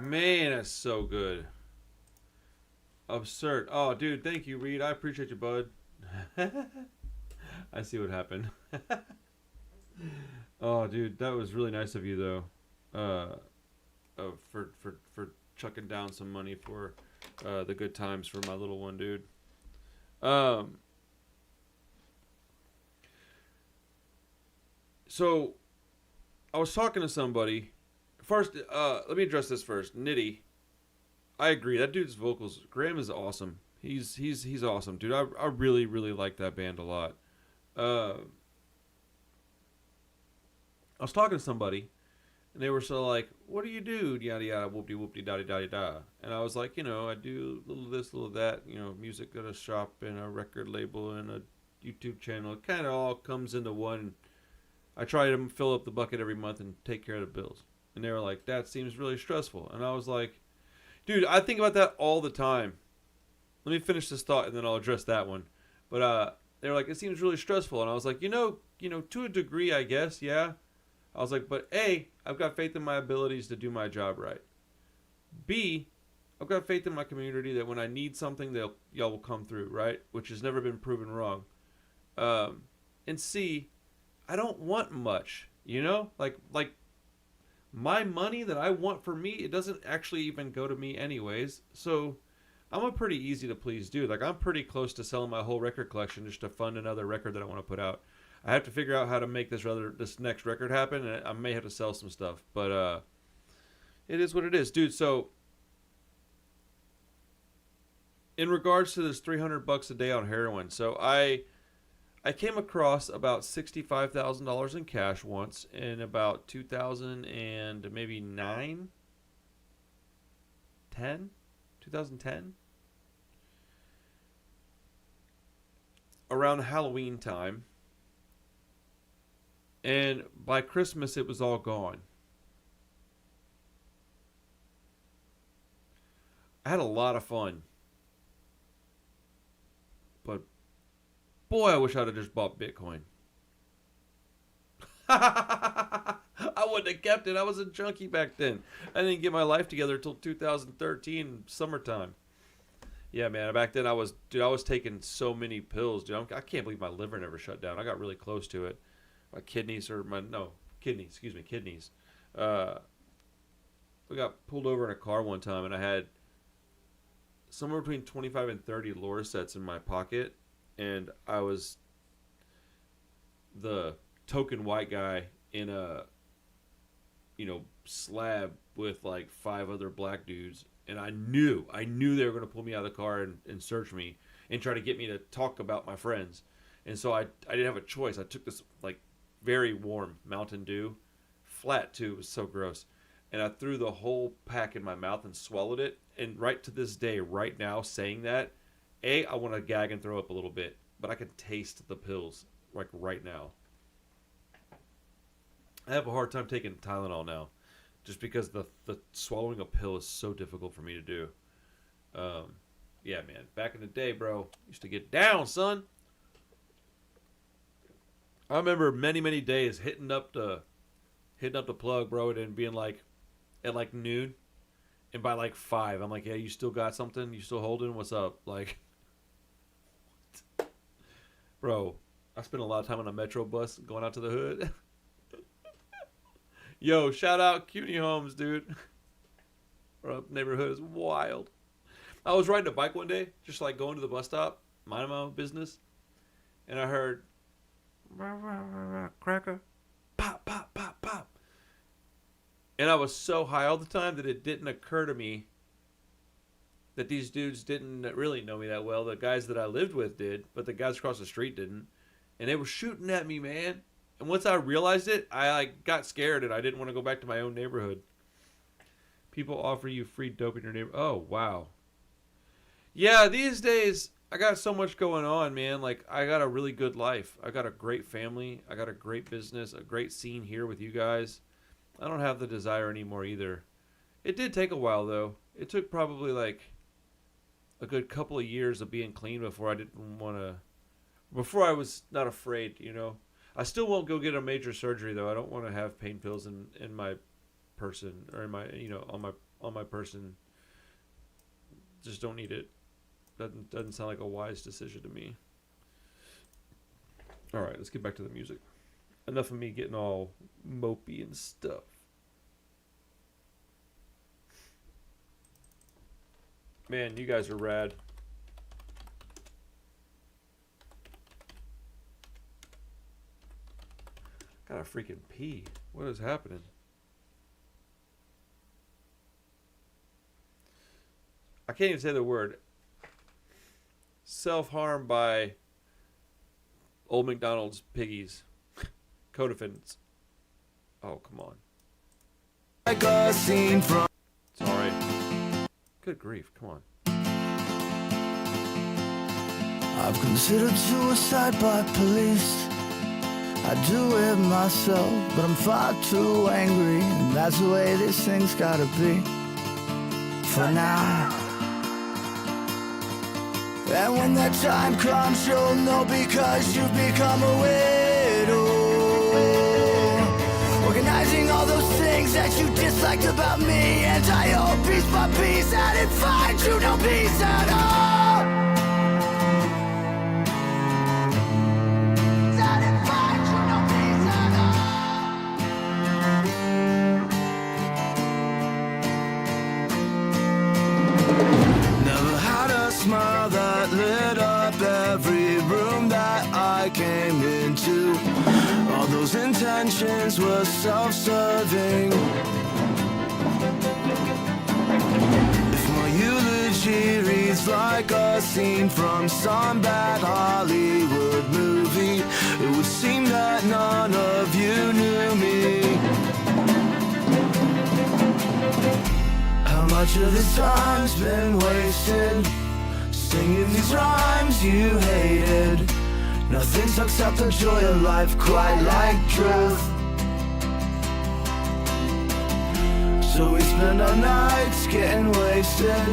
Man, that's so good. Absurd. Oh, dude, thank you, Reed. I appreciate you, bud. I see what happened. Oh, dude, that was really nice of you, though. For chucking down some money for the good times for my little one, dude. So, I was talking to somebody. First, let me address this first. Nitty, I agree. That dude's vocals, Graham is awesome. He's awesome, dude. I really like that band a lot. I was talking to somebody, and they were so like, "What do you do?" Yada yada, whoopty whoopty, da da da. And I was like, I do a little of this, a little of that. Music at a shop and a record label and a YouTube channel. It kind of all comes into one. I try to fill up the bucket every month and take care of the bills. And they were like, "That seems really stressful." And I was like, dude, I think about that all the time. Let me finish this thought and then I'll address that one. But they were like, "It seems really stressful." And I was like, to a degree, I guess, yeah. I was like, but A, I've got faith in my abilities to do my job right. B, I've got faith in my community that when I need something, y'all will come through, right? Which has never been proven wrong. And C, I don't want much, you know? Like my money that I want for me, it doesn't actually even go to me anyways. So I'm a pretty easy to please dude. Like I'm pretty close to selling my whole record collection just to fund another record that I want to put out. I have to figure out how to make this next record happen, and I may have to sell some stuff, but it is what it is, dude. So in regards to this $300 a day on heroin, so I came across about $65,000 in cash once in about 2000 and maybe 2010, around Halloween time. And by Christmas, it was all gone. I had a lot of fun. But, boy, I wish I'd have just bought Bitcoin. I wouldn't have kept it. I was a junkie back then. I didn't get my life together until 2013, summertime. Yeah, man, back then I was taking so many pills, dude. I can't believe my liver never shut down. I got really close to it. My kidneys. We got pulled over in a car one time, and I had somewhere between 25 and 30 Lorcets in my pocket, and I was the token white guy in a, slab with like 5 other black dudes, and I knew they were going to pull me out of the car and search me and try to get me to talk about my friends. And so I didn't have a choice. I took this like very warm Mountain Dew, flat too, it was so gross, and I threw the whole pack in my mouth and swallowed it. And right to this day, right now, saying that, I want to gag and throw up a little bit, but I can taste the pills like right now. I have a hard time taking Tylenol now, just because the swallowing a pill is so difficult for me to do. Yeah, man, back in the day, bro, used to get down, son. I remember many days hitting up the plug, bro, and being like at like noon, and by like 5, I'm like, yeah, you still got something? You still holding? What's up? Like, what? Bro, I spent a lot of time on a metro bus going out to the hood. Yo, shout out CUNY Homes, dude. Our neighborhood is wild. I was riding a bike one day, just like going to the bus stop, minding my own business, and I heard cracker, pop, pop, pop, pop. And I was so high all the time that it didn't occur to me that these dudes didn't really know me that well. The guys that I lived with did, but the guys across the street didn't. And they were shooting at me, man. And once I realized it, I got scared and I didn't want to go back to my own neighborhood. People offer you free dope in your neighborhood. Oh, wow. Yeah, these days, I got so much going on, man. Like, I got a really good life. I got a great family. I got a great business, a great scene here with you guys. I don't have the desire anymore either. It did take a while, though. It took probably, like, a good couple of years of being clean before I didn't want to... Before I was not afraid, you know. I still won't go get a major surgery, though. I don't want to have pain pills in my person, or in my, on my person. Just don't need it. Doesn't sound like a wise decision to me. All right, let's get back to the music. Enough of me getting all mopey and stuff. Man, you guys are rad. Gotta freaking pee. What is happening? I can't even say the word. Self-harm by Old McDonald's piggies. Co-defendants. Oh, come on. Like a scene from It's alright. Good grief, come on. I've considered suicide by police. I do it myself, but I'm far too angry, and that's the way this thing's gotta be. For now. And when that time comes, you'll know, because you've become a widow. Organizing all those things that you disliked about me, and I hope piece by piece that it finds you no peace at all. That it I came into. All those intentions were self-serving. If my eulogy reads like a scene from some bad Hollywood movie, it would seem that none of you knew me. How much of this time's been wasted singing these rhymes you hated? Nothing sucks out the joy of life quite like truth. So we spend our nights getting wasted,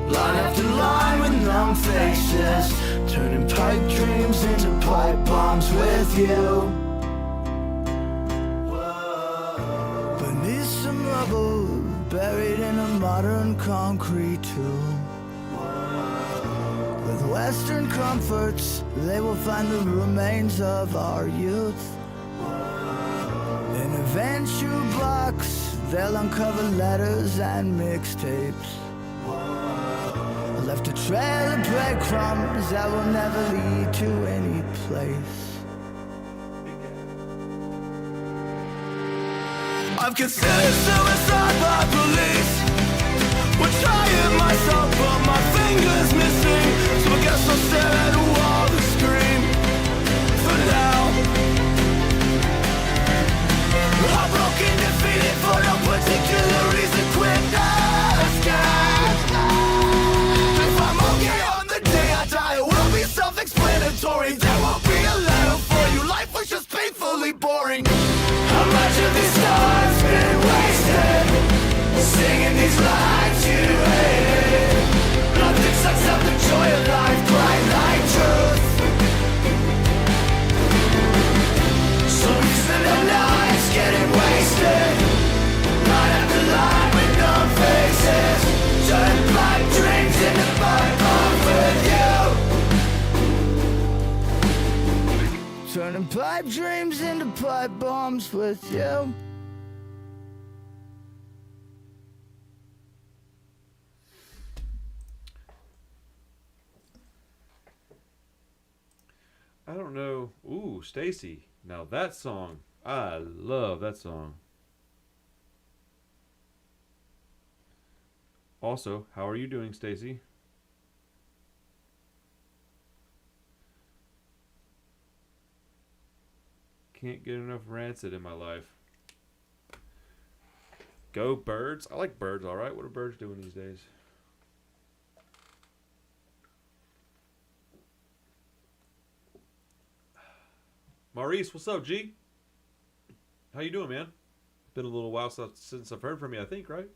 line after line with numb faces, turning pipe dreams into pipe bombs with you. Beneath some rubble, buried in a modern concrete tomb, with Western comforts, they will find the remains of our youth. In a venture box, they'll uncover letters and mixtapes, left a trail of breadcrumbs that will never lead to any place. I've considered suicide by police. We're trying myself, but my finger's missing, so I guess I'll stare at a wall and scream for now. I'm broken, defeated for no particular reason. Quit if I'm okay on the day I die, it will be self-explanatory. There won't be a letter for you. Life was just painfully boring. How much of this time's been wasted singing these lines you hated? Nothing sucks out the joy of life quite like truth. So we spend our nights getting wasted, line after line with numb faces, turn pipe dreams into pipe bombs with you. Turning pipe dreams into pipe bombs with you. I don't know. Ooh, Stacy. Now that song, I love that song. Also, how are you doing, Stacy? Can't get enough Rancid in my life. Go Birds. I like Birds, all right. What are Birds doing these days? Maurice, what's up, G? How you doing, man? Been a little while since I've heard from you, I think, right?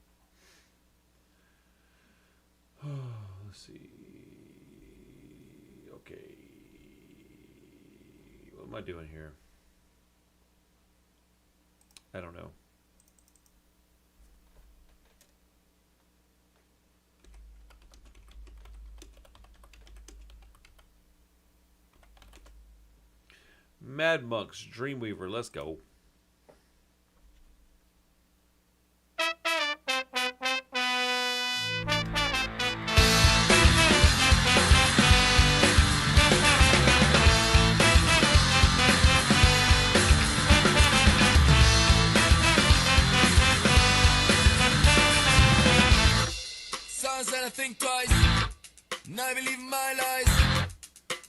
Let's see. Okay. What am I doing here? I don't know. Mad Monks, Dreamweaver, let's go. Songs that I think twice, and I believe in my lies.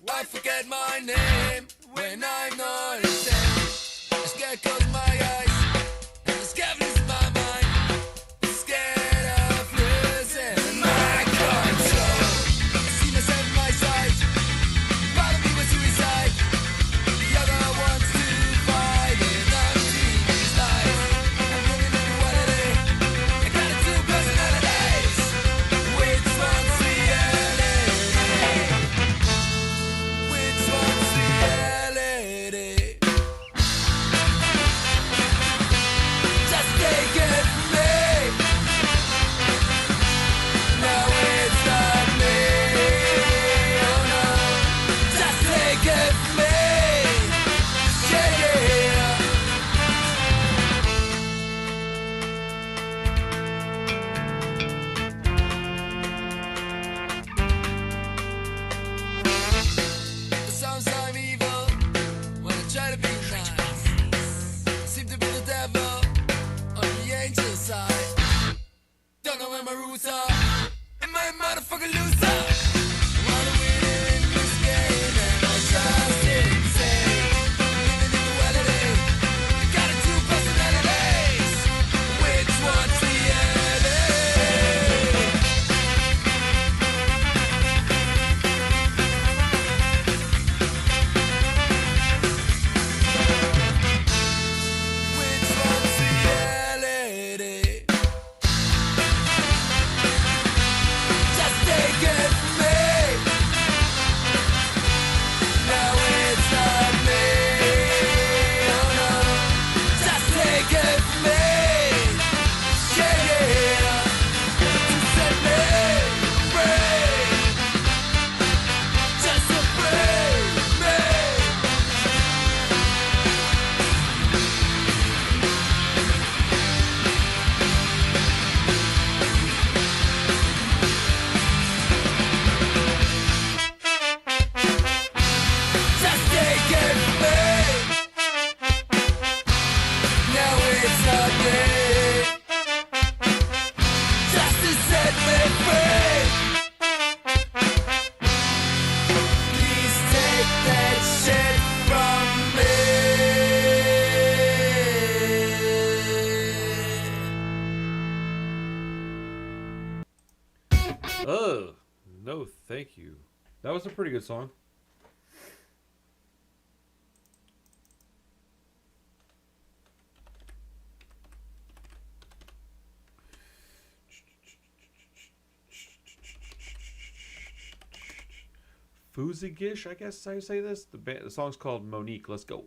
Why forget my name when I'm not insane? I scared close my eyes, and the scared losing my mind. Scared of losing my control. I see myself on my side. Part of me was suicide. The other wants to fight it on TV's life. I'm living in reality. I got two personalities. Which one's reality? Which one's reality? loser. Am I a motherfucking loser? I'm a winner in this game, and I just insane. Living in duality. You got two personalities. Which one's reality? Which one's reality? Just take it from me. Now it's not me. Oh no. Just take it from me. Yeah, yeah. To set me free. Just to free me. Just take it from me. Now it's not me. Just to set me free. Please take that shit from me. Oh, no, thank you. That was a pretty good song. Fuzigish, I guess is how you say this. The song's called Monique. Let's go.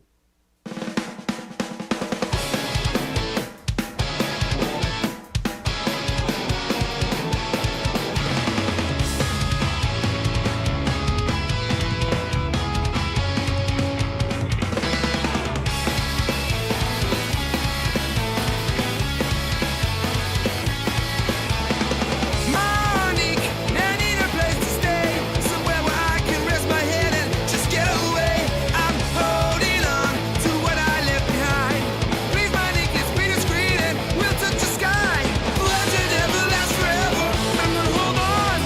Monique, I need a place to stay, somewhere where I can rest my head and just get away. I'm holding on to what I left behind. Please, Monique, let's be discreet and we'll touch the sky. Legend never lasts forever. I'm gonna hold on.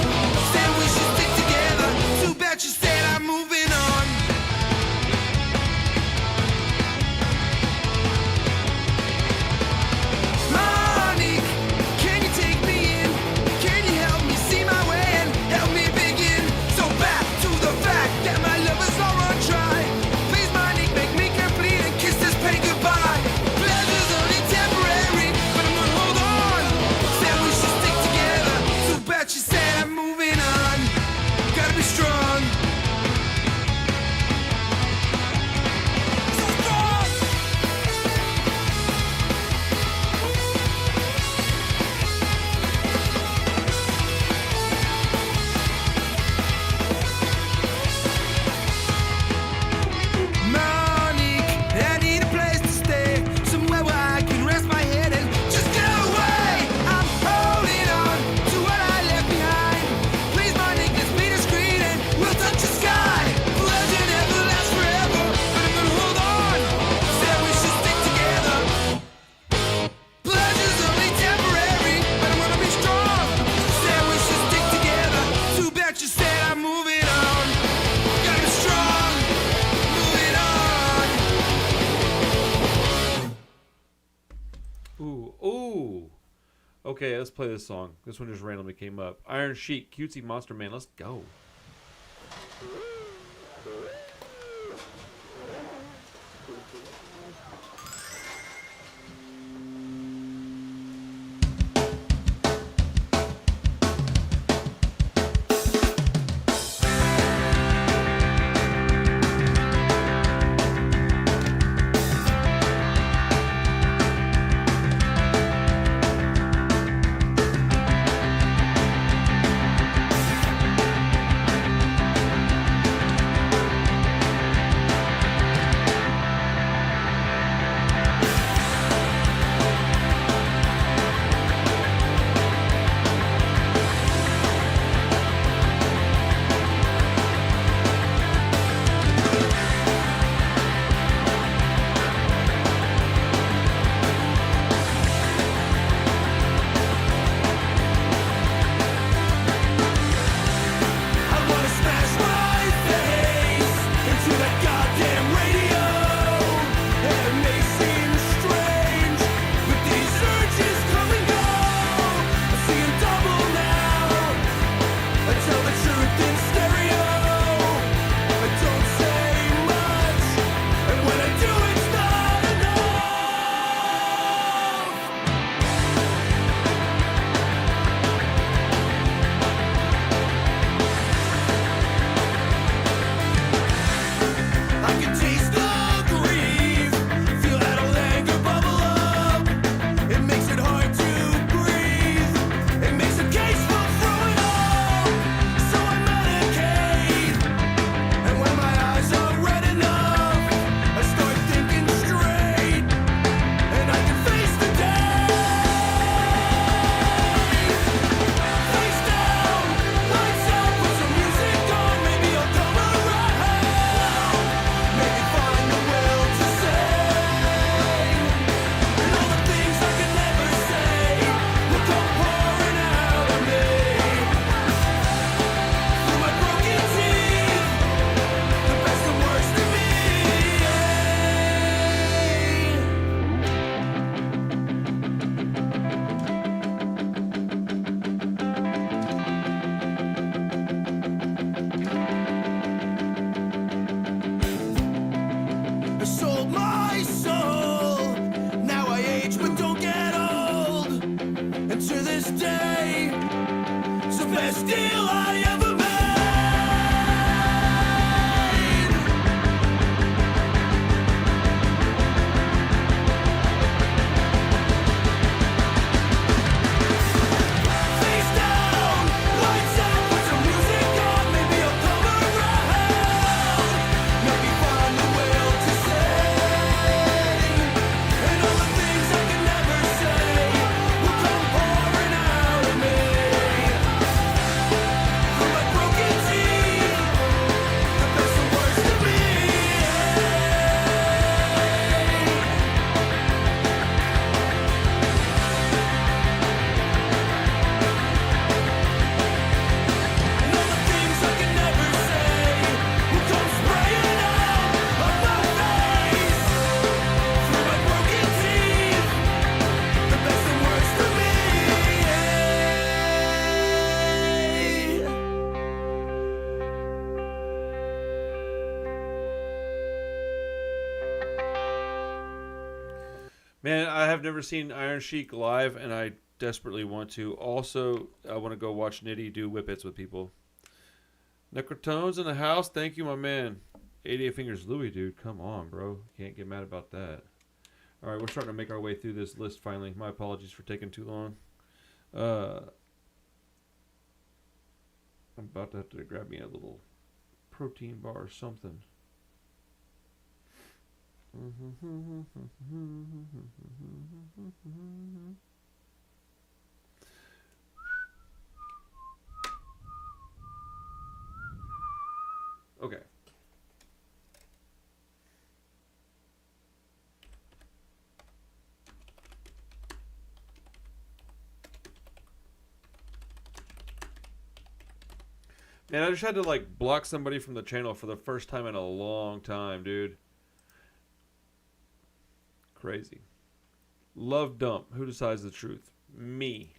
Said we should stick together. Too bad you said I'm moving on. Monique, can you take me in? Can you help me see my way and help me begin? So back to the fact that my love is all on try. Please, Monique, make me complete and kiss this pain goodbye. Pleasure's only temporary, but I'm gonna hold on. Said we should stick together. Too bad you said I'm moving on. Gotta be strong. So strong. Monique, I need a place to stay, somewhere where I can rest my head and just get away. I'm holding on to what I left behind. Please, Monique, let's be discreet and we'll touch the sky. Pleasure never lasts forever, but I'm gonna hold on. Said we should stick together. Pleasure's only temporary, but I'm gonna be strong. Said we should stick together. Too bad you said I'm moving on. Gotta be strong. Moving on. Ooh, ooh. Okay, let's play this song. This one just randomly came up. Iron Sheik, Cutesy Monster Man. Let's go. Monique, I sold my soul. Now I age but don't get old. And to this day, it's the best deal I ever made. Face down, lights out, put some music on, maybe I'll come around. Maybe find a will to say, and all the things I can never say will come pouring out of me. From my broken teeth, the best and worst of me. And all the things I can never say will come spraying out of my face. Through my broken teeth, the best and worst of me. Man, I have never seen Iron Sheik live, and I desperately want to. Also, I want to go watch Nitty do whippets with people. Necrotones in the house. Thank you, my man. 88 Fingers Louie, dude. Come on, bro. Can't get mad about that. All right, we're starting to make our way through this list finally. My apologies for taking too long. I'm about to have to grab me a little protein bar or something. Okay. Man, I just had to like block somebody from the channel for the first time in a long time, dude. Crazy. Love dump. Who decides the truth? Me.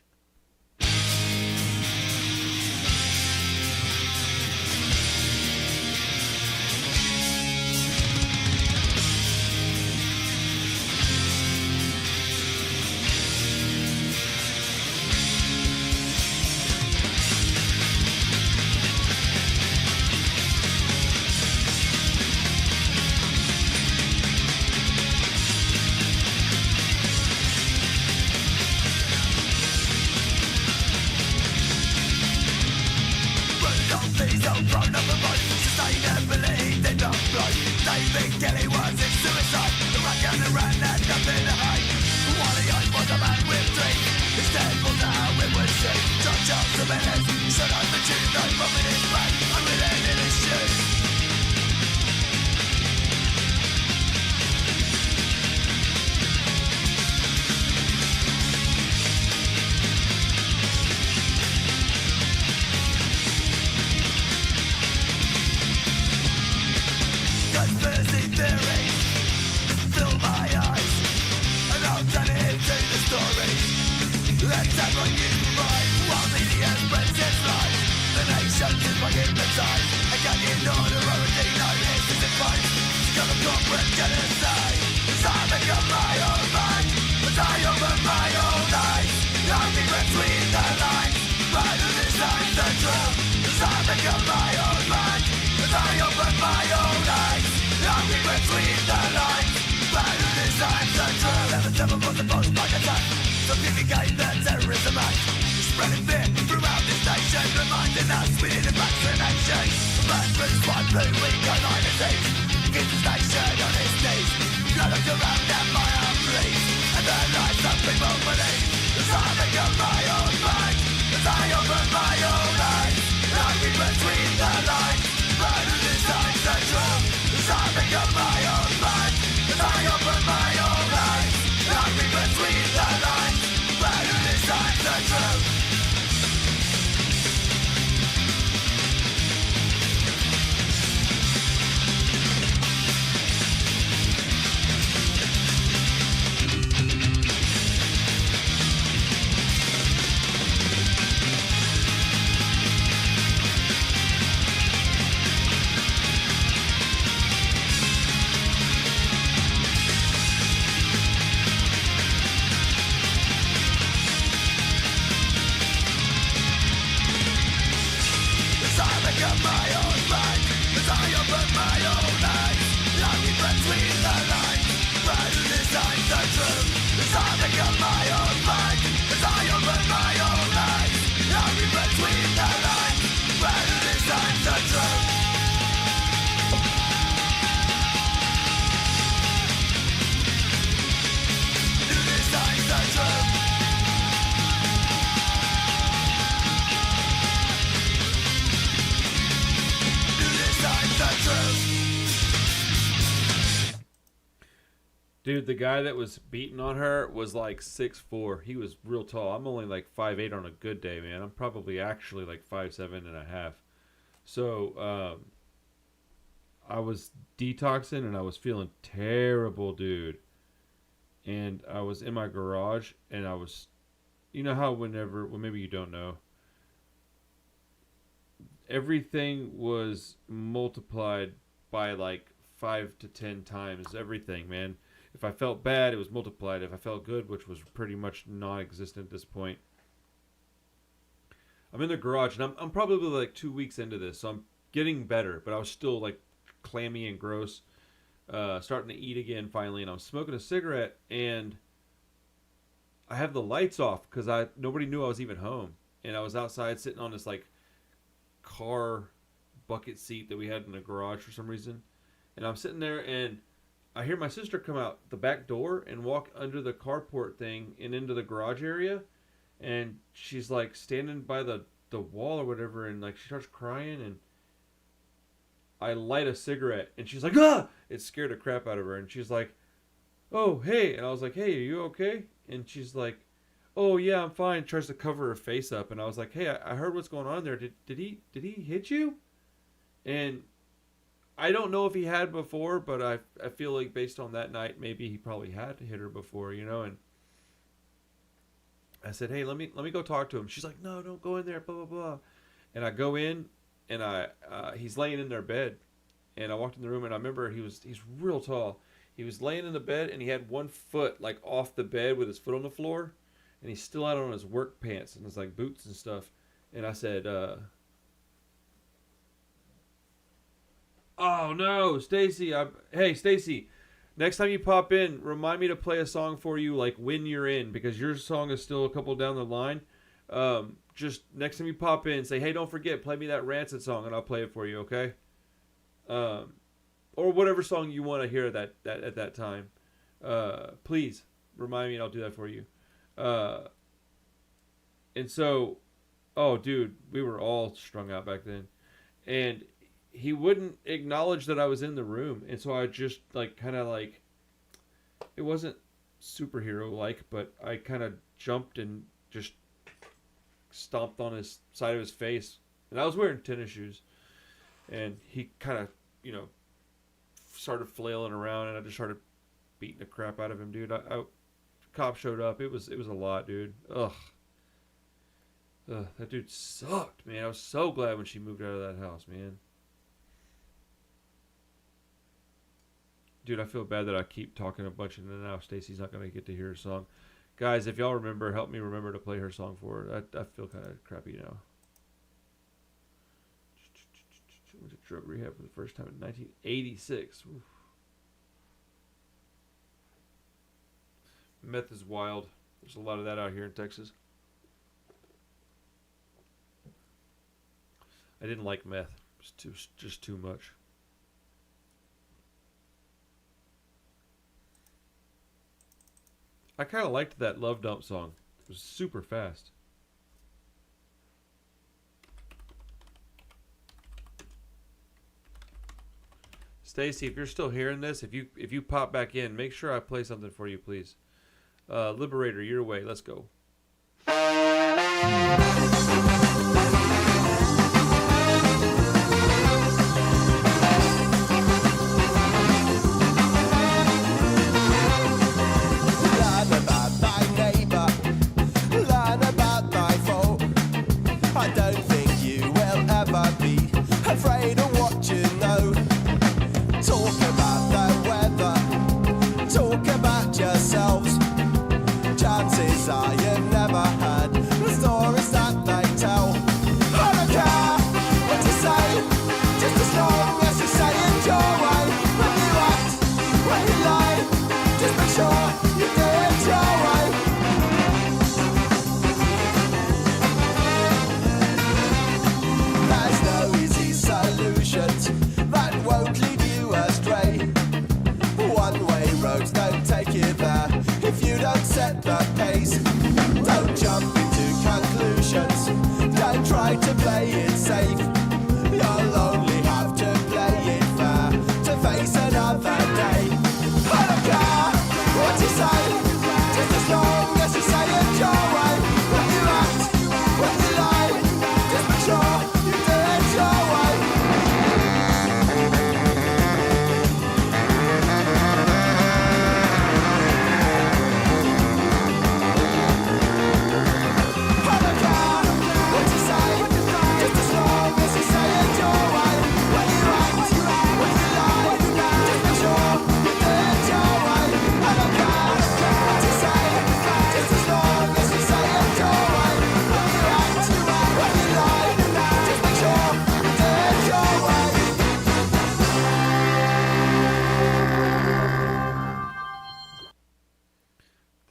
Dude, the guy that was beating on her was like 6'4". He was real tall. I'm only like 5'8" on a good day, man. I'm probably actually like 5'7.5". So I was detoxing and I was feeling terrible, dude. And I was in my garage and I was, you know how well, maybe you don't know, everything was multiplied by like 5 to 10 times everything, man. If I felt bad, it was multiplied. If I felt good, which was pretty much non-existent at this point. I'm in the garage, and I'm probably like 2 weeks into this, so I'm getting better. But I was still like clammy and gross, starting to eat again finally, and I'm smoking a cigarette, and I have the lights off because nobody knew I was even home, and I was outside sitting on this like car bucket seat that we had in the garage for some reason, and I'm sitting there and I hear my sister come out the back door and walk under the carport thing and into the garage area, and she's like standing by the wall or whatever, and like she starts crying, and I light a cigarette and she's like, ah! It scared the crap out of her, and she's like, oh hey, and I was like, hey, are you okay? And she's like, oh yeah, I'm fine. Tries to cover her face up, and I was like, hey, I heard what's going on there. Did he hit you? And I don't know if he had before, but I feel like based on that night, maybe he probably had hit her before, you know. And I said, hey, let me go talk to him. She's like, no, don't go in there, blah blah blah. And I go in, and he's laying in their bed, and I walked in the room, and I remember he's real tall. He was laying in the bed, and he had one foot like off the bed with his foot on the floor, and he's still out on his work pants and his like boots and stuff. And I said, oh no, Stacy! Hey, Stacy, next time you pop in, remind me to play a song for you, like when you're in, because your song is still a couple down the line. Just next time you pop in, say, hey, don't forget, play me that Rancid song, and I'll play it for you, okay? Or whatever song you want to hear at that time. Please remind me, and I'll do that for you. And so, oh, dude, we were all strung out back then, and he wouldn't acknowledge that I was in the room, and so I just like kind of like, it wasn't superhero like, but I kind of jumped and just stomped on his side of his face, and I was wearing tennis shoes, and he kind of, you know, started flailing around, and I just started beating the crap out of him, dude. Cop showed up. It was a lot, dude. Ugh, that dude sucked, man. I was so glad when she moved out of that house, man. Dude, I feel bad that I keep talking a bunch, and now Stacy's not going to get to hear her song. Guys, if y'all remember, help me remember to play her song for her. I feel kind of crappy now. Went to drug rehab for the first time in 1986. Oof. Meth is wild. There's a lot of that out here in Texas. I didn't like meth. It was just too much. I kind of liked that Love Dump song. It was super fast. Stacy, if you're still hearing this, if you pop back in, make sure I play something for you, please. Liberator, your way. Let's go. Afraid of what you know. Talk about the weather, talk about yourselves. Chances are you've never heard the stories that they tell. I don't care what you say, just as long as you say it your way. When you act, when you lie, just make sure you do it your way. There's no easy solutions that won't lead you astray. One-way roads don't take you there if you don't set the pace. Don't jump into conclusions, don't try to play it safe. You'll only have to play it fair to face another day. I don't care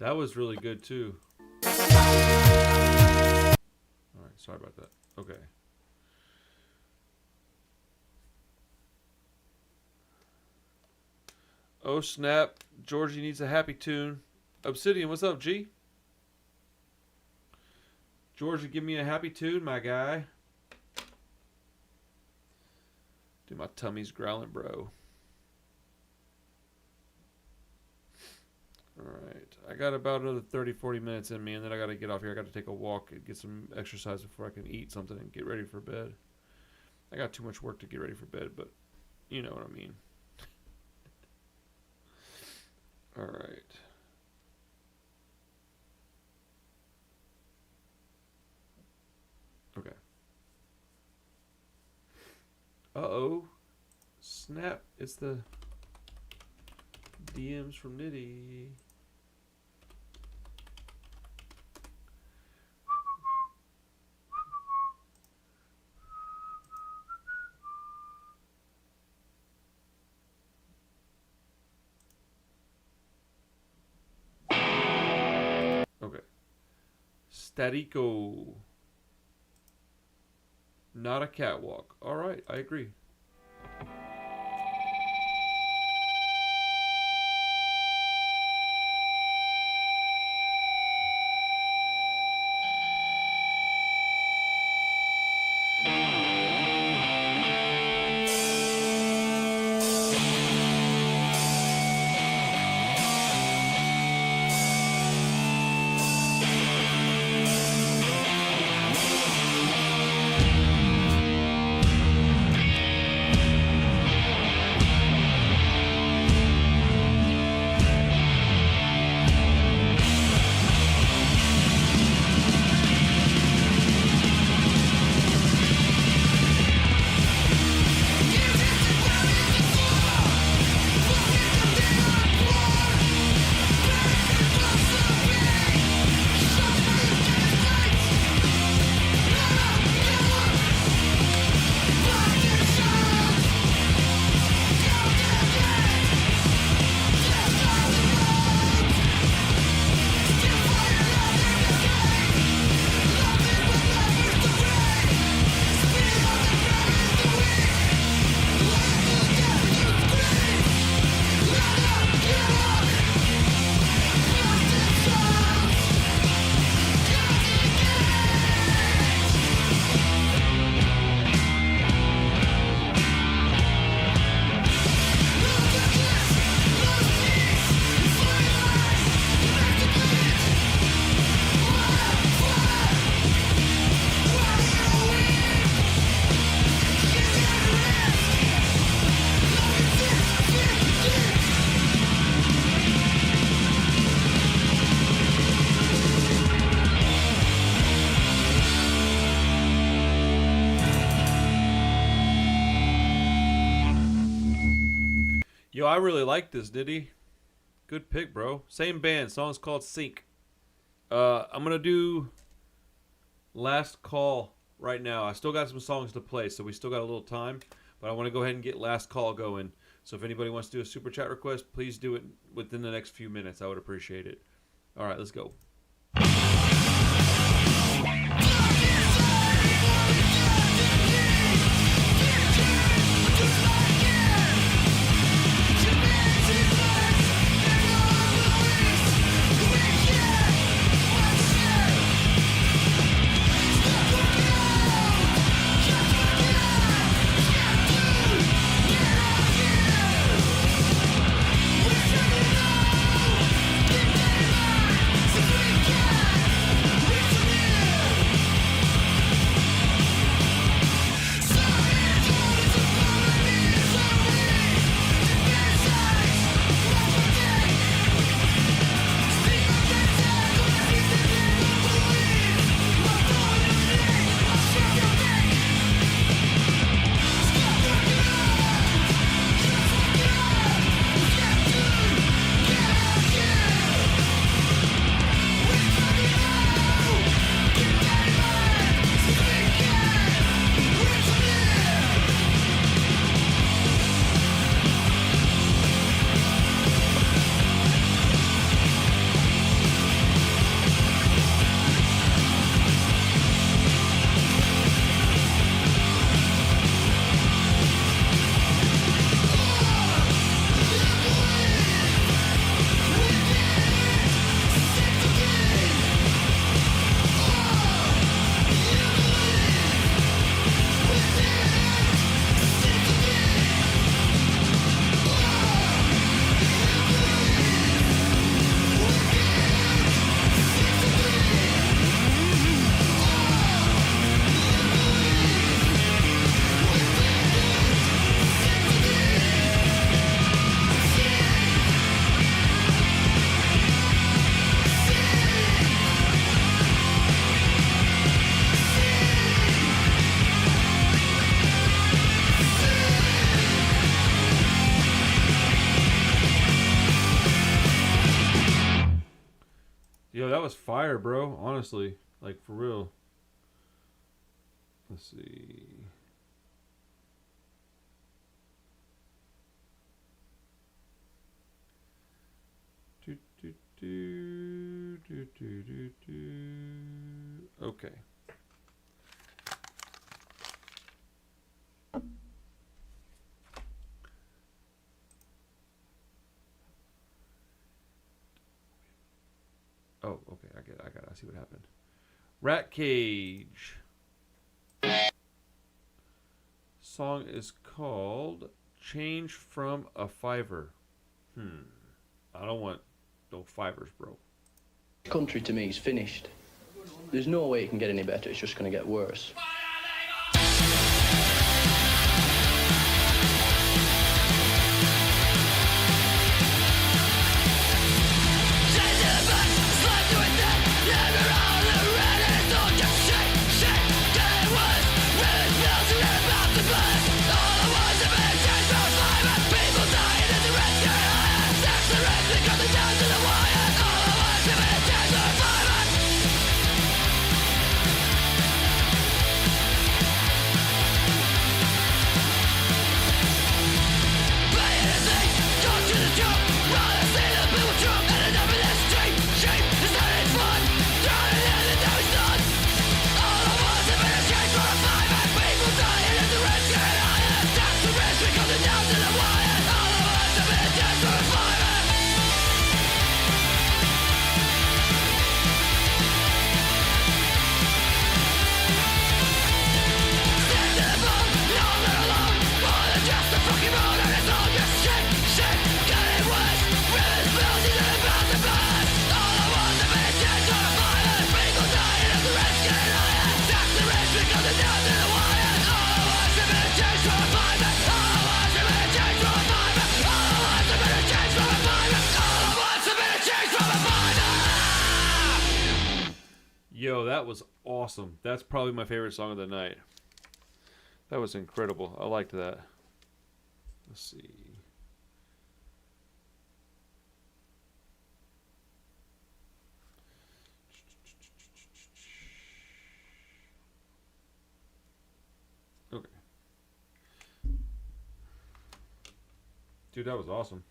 That was really good too. All right, sorry about that. Okay. Oh snap! Georgie needs a happy tune. Obsidian, what's up, G? Georgia, give me a happy tune, my guy. Dude, my tummy's growling, bro. Alright. I got about another 30, 40 minutes in me, and then I got to get off here. I got to take a walk and get some exercise before I can eat something and get ready for bed. I got too much work to get ready for bed, but you know what I mean. Alright. Okay. Uh-oh. Snap. It's the DMs from Nitty. Okay. Statico. Not a catwalk. All right, I agree. Yo, I really like this, Diddy. Good pick, bro. Same band. Song's called Sync. I'm going to do Last Call right now. I still got some songs to play, so we still got a little time. But I want to go ahead and get Last Call going. So if anybody wants to do a super chat request, please do it within the next few minutes. I would appreciate it. All right, let's go. Yo, that was fire, bro. Honestly, like for real. Let's see. Do, do, do, do, do, do, do. Okay. Oh, okay. I get it. I see what happened. Rat Cage. Song is called Change from a Fiver. I don't want no fivers, bro. Country to me is finished. There's no way it can get any better. It's just going to get worse. Yo, that was awesome. That's probably my favorite song of the night. That was incredible. I liked that. Let's see. Okay. Dude, that was awesome.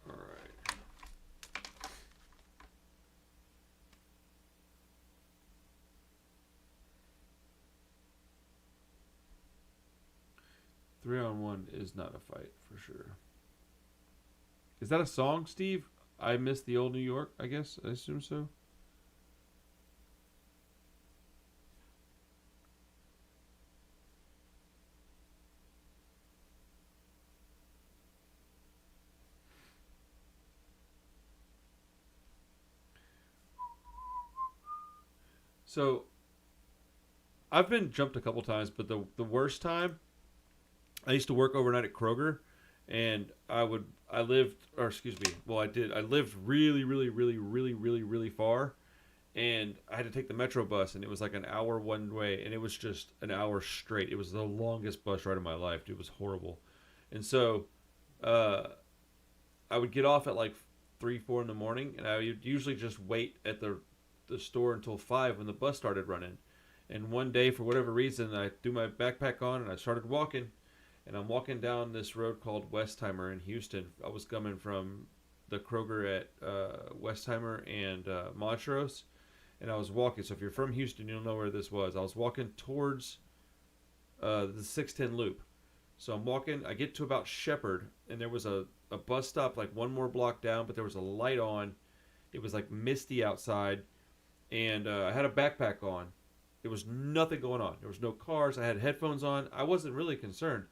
All right. Three on one is not a fight for sure. Is that a song, Steve? I miss the old New York, I guess. I assume so. So, I've been jumped a couple times, but the worst time, I used to work overnight at Kroger, and I lived really far, and I had to take the Metro bus, and it was like an hour one way, and it was just an hour straight. It was the longest bus ride of my life, dude. It was horrible. And so, I would get off at like 3, 4 in the morning, and I would usually just wait at the store until 5 when the bus started running. And one day, for whatever reason, I threw my backpack on and I started walking. And I'm walking down this road called Westheimer in Houston. I was coming from the Kroger at Westheimer and Montrose. And I was walking. So if you're from Houston, you'll know where this was. I was walking towards the 610 loop. So I'm walking. I get to about Shepherd. And there was a bus stop like one more block down. But there was a light on. It was like misty outside. And I had a backpack on. There was nothing going on. There was no cars. I had headphones on. I wasn't really concerned.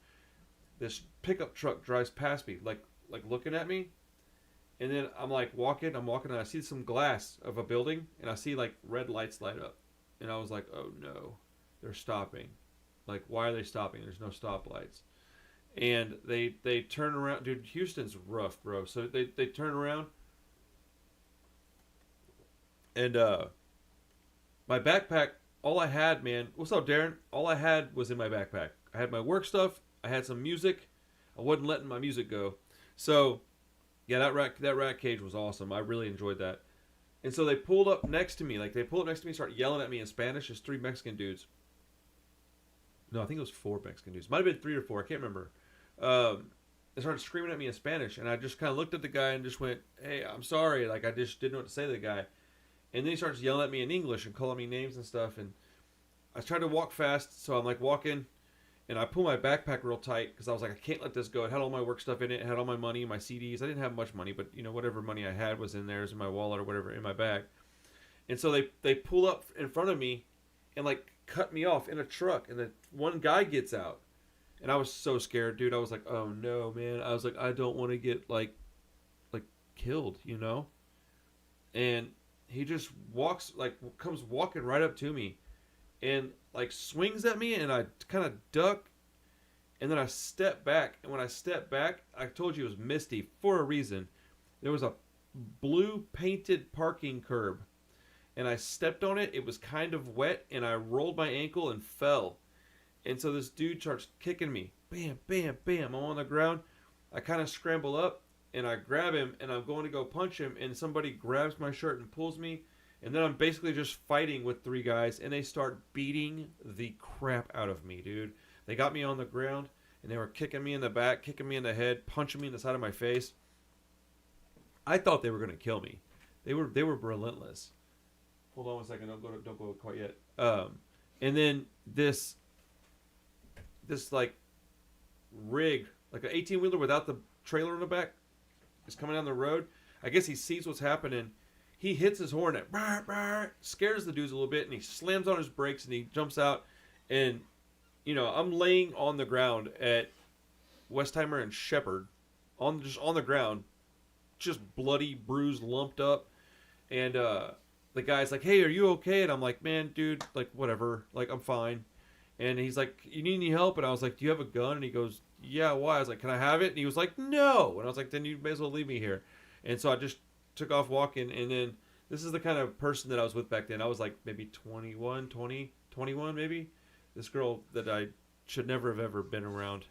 This pickup truck drives past me, like looking at me. And then I'm walking, and I see some glass of a building, and I see like red lights light up. And I was like, oh no, they're stopping. Like, why are they stopping? There's no stoplights. And they turn around. Dude, Houston's rough, bro. So they turn around. And my backpack, all I had, man. What's up, Darren? All I had was in my backpack. I had my work stuff. I had some music. I wasn't letting my music go. So, yeah, that rat cage was awesome. I really enjoyed that. And so they pulled up next to me. Like, they pulled up next to me and started yelling at me in Spanish. There's 3 Mexican dudes. No, I think it was 4 Mexican dudes. Might have been 3 or 4. I can't remember. They started screaming at me in Spanish. And I just kind of looked at the guy and just went, hey, I'm sorry. Like, I just didn't know what to say to the guy. And then he starts yelling at me in English and calling me names and stuff. And I tried to walk fast. So I'm, like, walking. And I pulled my backpack real tight because I was like, I can't let this go. It had all my work stuff in it. It had all my money, my CDs. I didn't have much money, but, you know, whatever money I had was in there. It was in my wallet or whatever in my bag. And so they pull up in front of me and, like, cut me off in a truck. And then one guy gets out. And I was so scared, dude. I was like, oh, no, man. I was like, I don't want to get, like killed, you know? And he just comes walking right up to me. And, like, swings at me, and I kind of duck, and then I step back. And when I step back, I told you it was misty for a reason. There was a blue painted parking curb, and I stepped on it. It was kind of wet, and I rolled my ankle and fell. And so this dude starts kicking me. Bam, bam, bam. I'm on the ground. I kind of scramble up, and I grab him, and I'm going to go punch him, and somebody grabs my shirt and pulls me. And then I'm basically just fighting with 3 guys, and they start beating the crap out of me, dude. They got me on the ground, and they were kicking me in the back, kicking me in the head, punching me in the side of my face. I thought they were going to kill me. They were relentless. Hold on one second. Don't go quite yet. And then this like rig, like an 18-wheeler without the trailer in the back, is coming down the road. I guess he sees what's happening. He hits his horn at scares the dudes a little bit, and he slams on his brakes, and he jumps out. And, you know, I'm laying on the ground at Westheimer and Shepherd, just on the ground, just bloody, bruised, lumped up. And the guy's like, hey, are you okay? And I'm like, man, dude, like, whatever. Like, I'm fine. And he's like, you need any help? And I was like, do you have a gun? And he goes, yeah, why? I was like, can I have it? And he was like, no. And I was like, then you may as well leave me here. And so I just took off walking. And then this is the kind of person that I was with back then. I was like maybe 21 maybe. This girl that I should never have ever been around.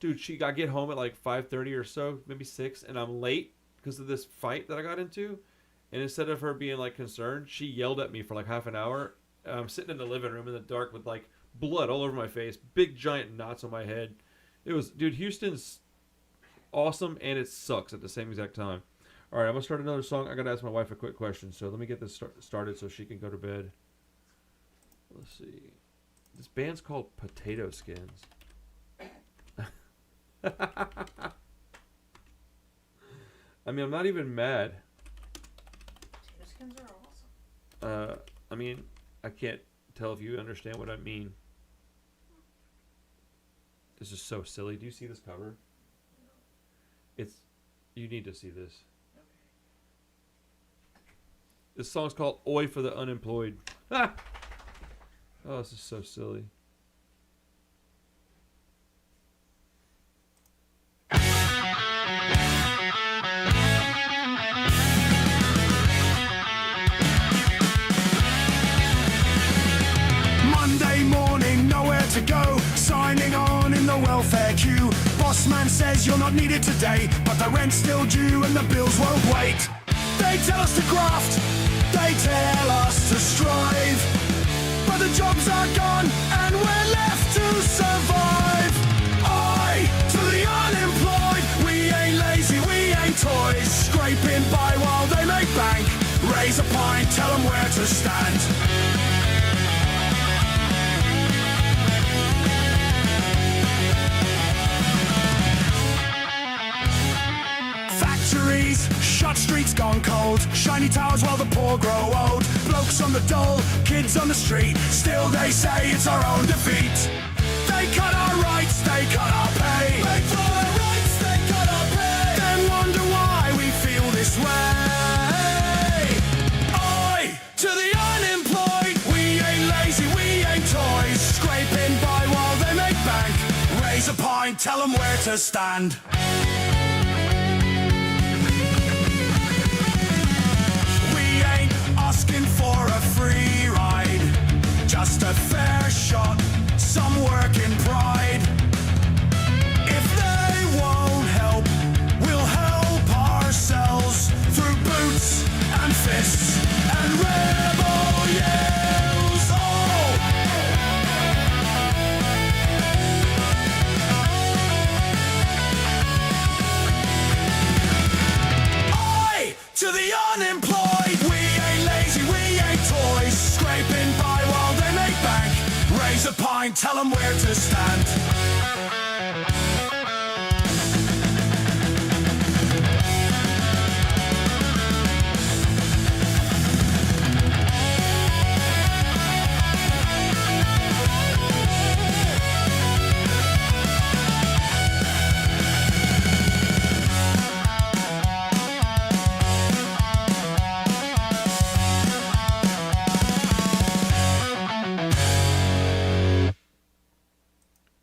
Dude, I get home at like 5:30 or so, maybe 6, and I'm late because of this fight that I got into. And instead of her being like concerned, she yelled at me for like half an hour. I'm sitting in the living room in the dark with like blood all over my face, big giant knots on my head. It was, dude, Houston's awesome and it sucks at the same exact time. All right, I'm going to start another song. I got to ask my wife a quick question, so let me get this started so she can go to bed. Let's see. This band's called Potato Skins. I mean, I'm not even mad. Potato skins are awesome. I mean, I can't tell if you understand what I mean. This is so silly. Do you see this cover? You need to see this. This song's called Oi for the Unemployed. Ah! Oh, this is so silly. Monday morning, nowhere to go. Signing on in the welfare queue. Boss man says you're not needed today, but the rent's still due and the bills won't wait. They tell us to graft, they tell us to strive, but the jobs are gone and we're left to survive. Oi to the unemployed, we ain't lazy, we ain't toys. Scraping by while they make bank. Raise a pint, tell them where to stand. Factories, shut streets gone cold. Shiny towers while the poor grow old. Blokes on the dole, kids on the street. Still they say it's our own defeat. They cut our rights, they cut our pay. Beg for our rights, they cut our pay. Then wonder why we feel this way. Oi, to the unemployed, we ain't lazy, we ain't toys. Scraping by while they make bank. Raise a pint, tell them where to stand. Asking for a free ride, just a fair shot, some work in pride. If they tell them where to stand.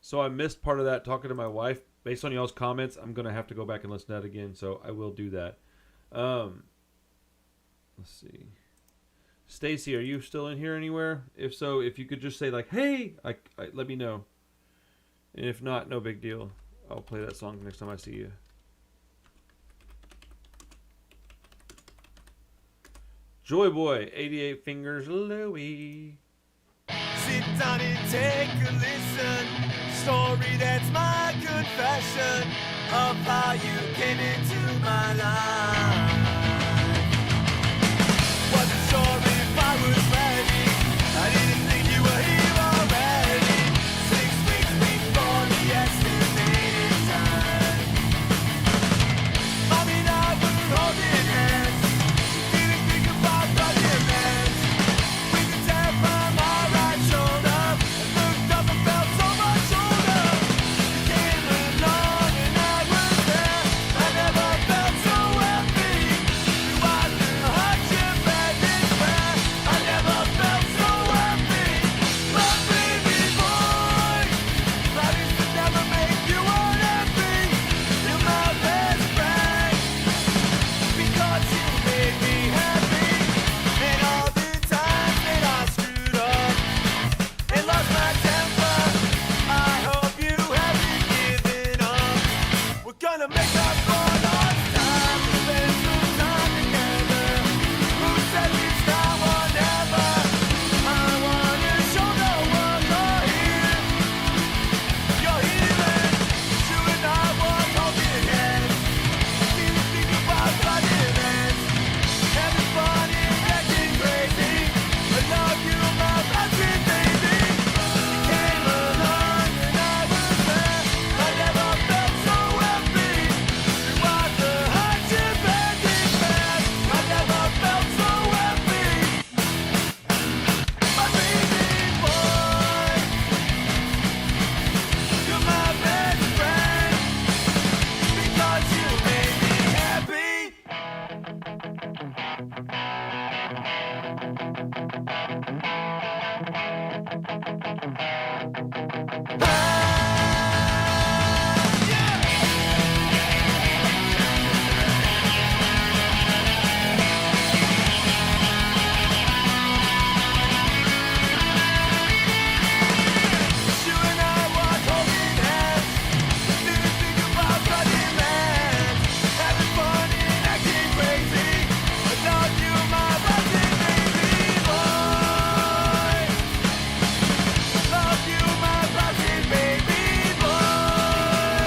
So I missed part of that talking to my wife. Based on y'all's comments, I'm going to have to go back and listen to that again, so I will do that. Let's see. Stacy, are you still in here anywhere? If so, if you could just say, like, hey, let me know. And if not, no big deal. I'll play that song next time I see you. Joy Boy, 88 Fingers Louie. Sit down and take a listen. Story that's my confession of how you came into my life. Wasn't sure if I was ready. I didn't think you were here already. 6 weeks before the estimated time. Mommy and I were holding hands. Didn't think about the demands. We could tell from our right shoulder. And looked up and felt so much older. You came along and I was there. I never felt so happy. You watched the hardship and despair. I never felt so happy. My baby boy. Promise to never make you unhappy. You're my best friend. Because you made me happy. And all the times that I screwed up and lost my temper, I hope you haven't given up. We're gonna make up for lost time. Spend some time together. Who said it's now or never? I wanna show the world you're here. You're healing. You and I were holding hands. Didn't think about what it meant. Having fun and acting crazy. I love you, my best baby. You came along and I was there. I never felt so happy. You are the hardship and despair. I never felt so happy. My baby boy. You're my best friend. Because you made me happy. You and I was holding hands. Didn't think about the demands. Having fun and acting crazy. I love you, my blessed baby boy. Love you, my blessed baby boy.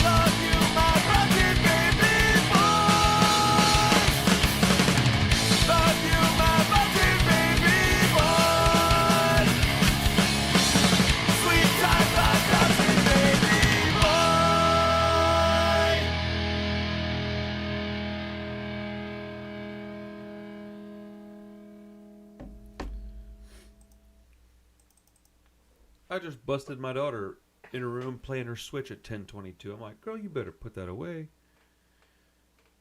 Love you, my blessed baby boy. Love you, my blessed baby boy. Sweet time, my blessed baby boy. I just busted my daughter in her room playing her Switch at 10:22. I'm like, girl, you better put that away.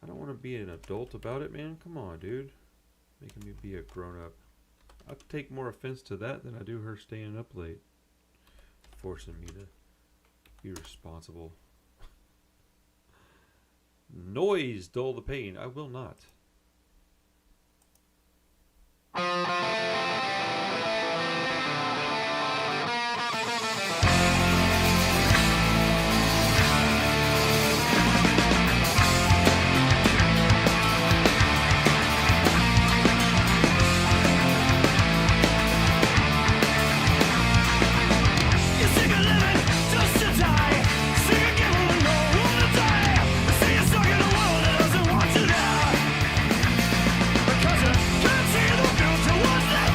I don't want to be an adult about it, man. Come on, dude. Making me be a grown-up. I'll take more offense to that than I do her staying up late. Forcing me to be responsible. Noise, dull the pain. I will not. You sick of living just to die. Sick of giving with no room to die. See you stuck in a world that doesn't want you now. Because you can't see the future, what's that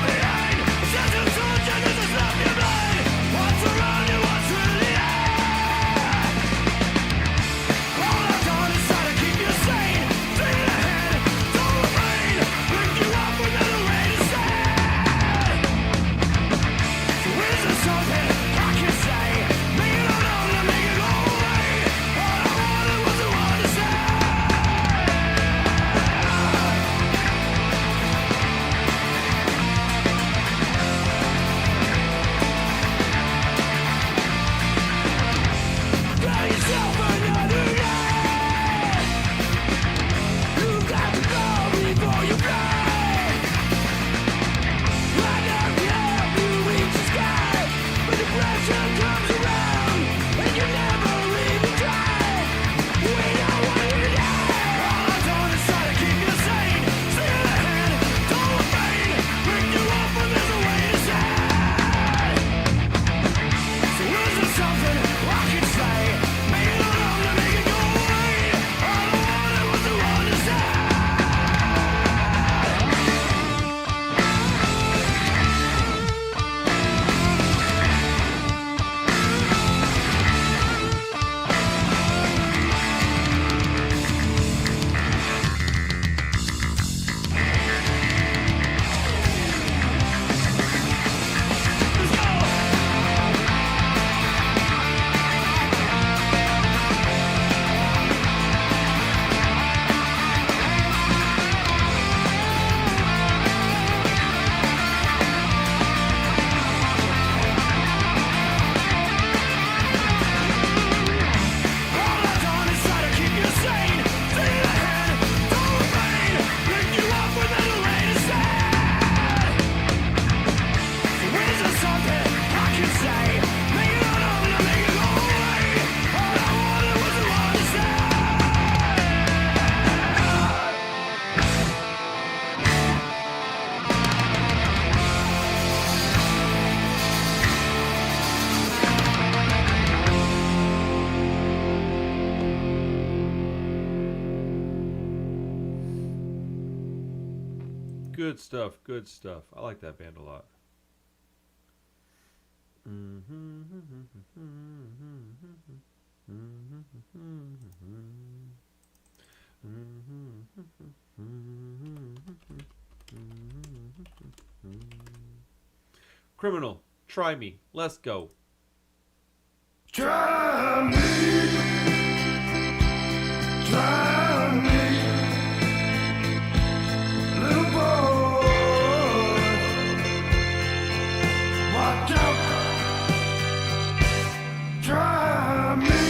Good stuff. Good stuff. I like that band a lot. Criminal, try me. Let's go. Try me, try me, little boy. Watch out, try me,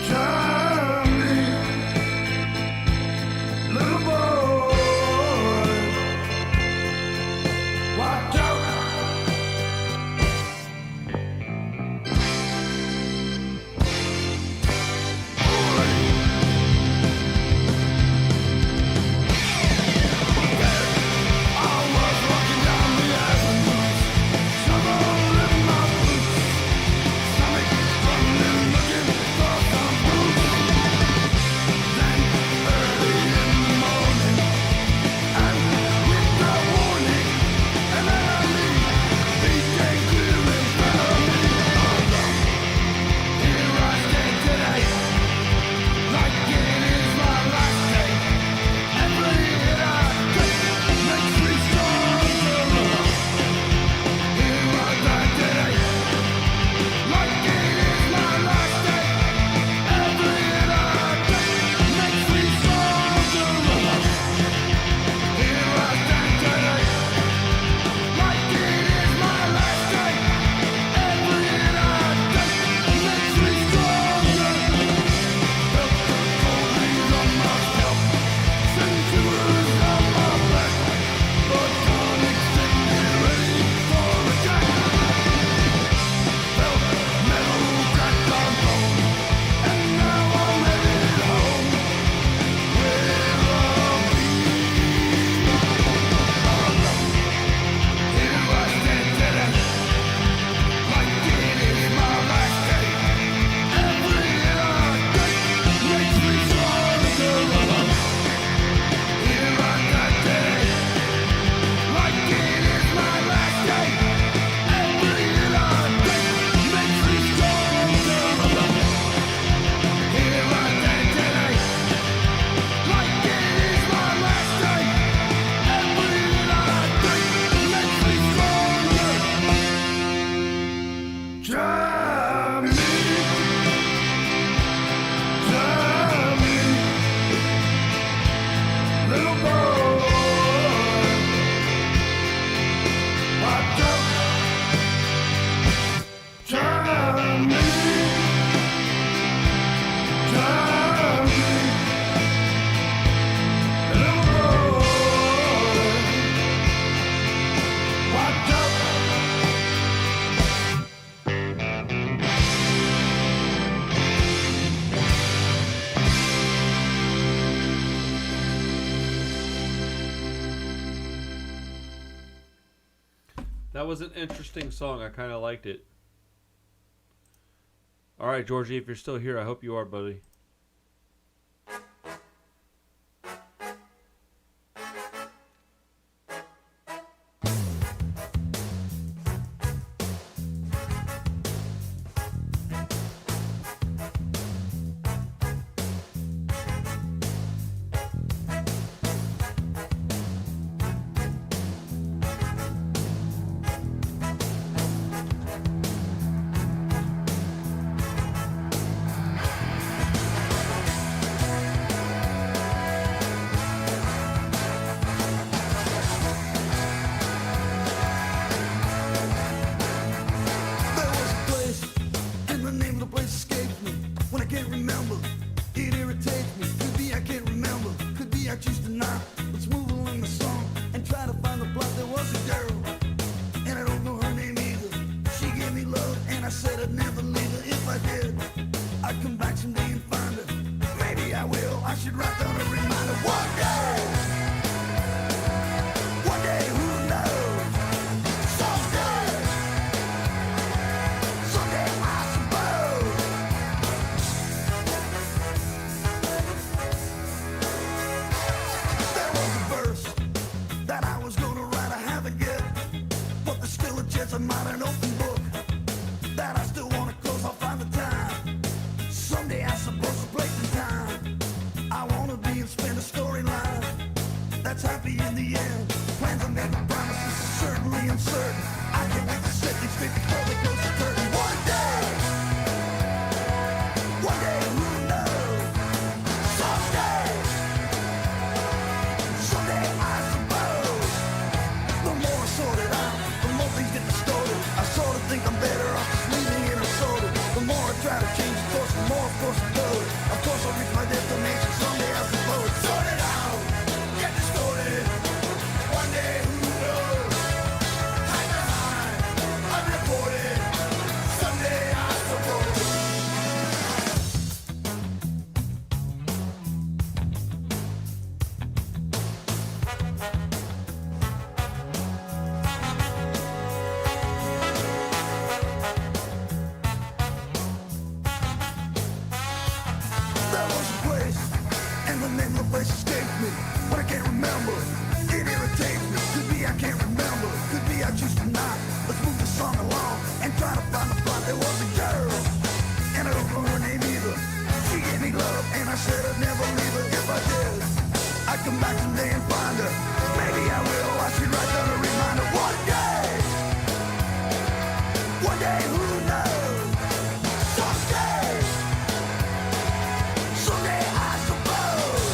try me, little boy. Watch out. That was an interesting song. I kind of liked it. All right, Georgie, if you're still here, I hope you are, buddy. There was a place, and the name of the place escapes me. When I can't remember, it irritates me. Could be I can't remember, could be I choose to not. Let's move along the song and try to find the plot. There was a girl, and I don't know her name either. She gave me love, and I said I'd never leave her. If I did, I'd come back someday and find her. Maybe I will, I should write down a reminder. One day, who knows? Someday. Someday, I suppose. There was a verse that I was gonna write, I haven't yet. But there's still a chance I'm not an open book that I still wanna close, I'll find the time. Someday I suppose a place and time. I wanna be and spend a storyline that's happy in the end. Plans are made, but promises are certainly uncertain. I can't wait to set things straight before they close the curtain. One day, who knows? Someday, someday I suppose. The more I sort it out, the more things get distorted. I sort of think I'm better off just leaving it unsorted. The more I try to change the course, the more of course it goes. Of course I'll reach my destination someday I suppose. Sort it out, get distorted. One day, who knows? Hide behind, unreported. Someday I suppose. There was a place, and the name of the place escapes me. But I can't remember, it irritates me. Could be I can't remember, could be I choose to not. Let's move the song along and try to find the plot. There was a girl, and I don't know her name either. She gave me love, and I said I'd never leave her. If I did, I'd come back someday and find her. Maybe I will, I should write down a reminder. One day, who knows? Someday. Someday I suppose.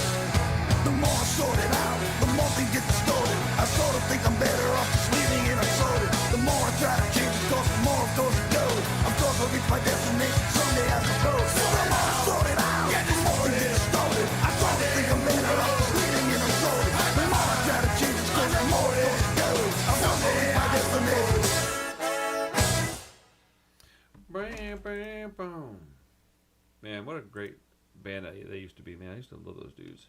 The more I sort it out, the more things get distorted. I sort of think I'm better off just leaving it unsorted. The more I try to change the course, the more of course it goes. Of course I'll reach my destination someday I suppose. The more I sort it out, the more things get distorted. I sort of think I'm better off just leaving it unsorted. The more I try to change the course, the more of course it goes. Of course I'll reach my destination. Bam, bam, boom. Man, what a great band they used to be, man. I used to love those dudes.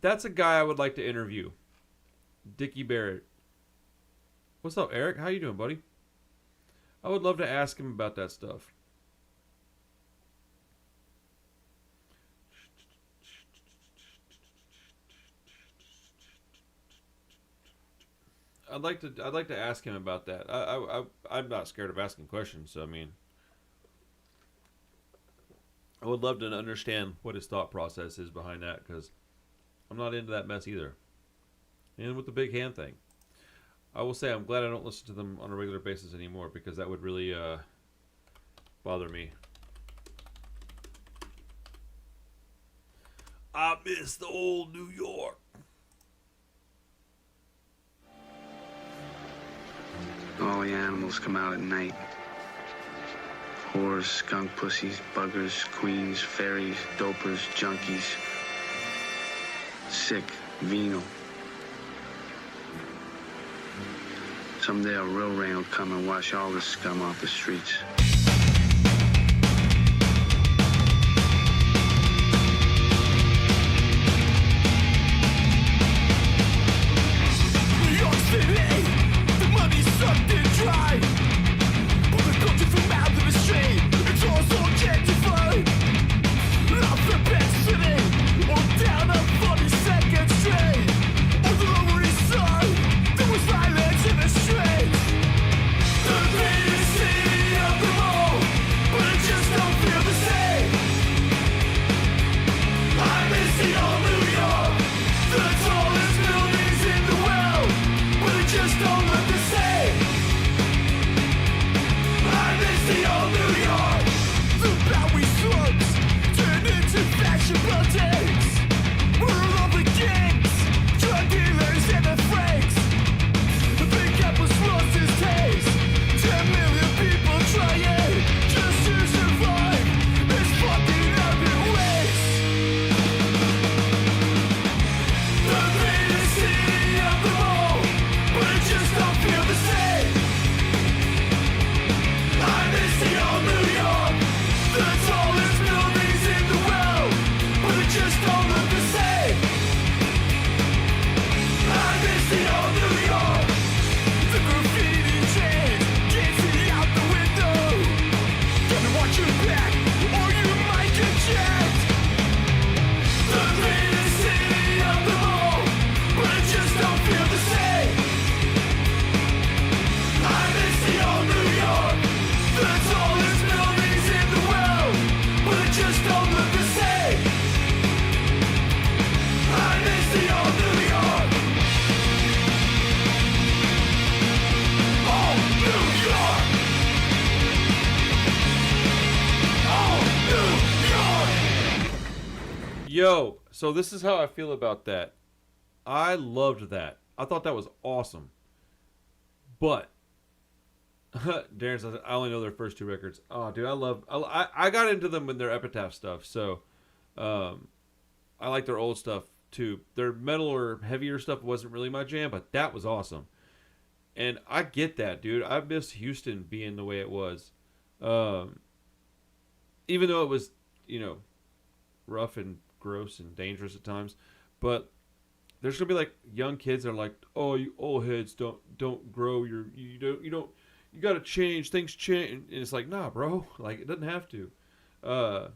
That's a guy I would like to interview. Dickie Barrett. What's up, Eric? How you doing, buddy? I would love to ask him about that stuff. I'd like to ask him about that. I'm not scared of asking questions. So I mean, I would love to understand what his thought process is behind that, because I'm not into that mess either. And with the big hand thing, I will say I'm glad I don't listen to them on a regular basis anymore, because that would really bother me. I miss the old New York. All the animals come out at night. Whores, skunk pussies, buggers, queens, fairies, dopers, junkies. Sick, venal. Someday a real rain will come and wash all the scum off the streets. New York City, the money's sucked and dry. But the culture from out of the street, it's all so gentrified. Off the best city, or down on 42nd Street. On the Lower East Side, there was violence in the streets. The greatest city of them all, but it just don't feel the same. I miss the old New York, the tallest buildings in the world, but it just don't look the same. I miss the old New York. The Bowie slums turned into fashion boutiques. We're all the gangs, drug dealers and the freaks. The Big Apple's lost his taste. 10 million people trying just to survive this fucking urban waste. The greatest city of them all, but it just don't feel the same. I miss the old New York, the tallest buildings in the world, but it just don't look the same. I miss the old New York, the graffiti chains can't see out the window. Gotta watch your back, or you might get jacked. The greatest city of them all, but it just don't feel the same. I miss the old New York, the tallest buildings in the world, but it just don't look the same. I miss the old New York. Oh, New York. Oh, New York. Yo, so this is how I feel about that. I loved that. I thought that was awesome. But Darren says I only know their first two records. Oh, dude, I got into them with their Epitaph stuff. So, I like their old stuff too. Their metal or heavier stuff wasn't really my jam, but that was awesome. And I get that, dude. I miss Houston being the way it was. Even though it was, rough and gross and dangerous at times, but there's gonna be like young kids that are like, "Oh, you old heads don't grow. You gotta change. Things change." And it's like, nah, bro. Like, it doesn't have to. That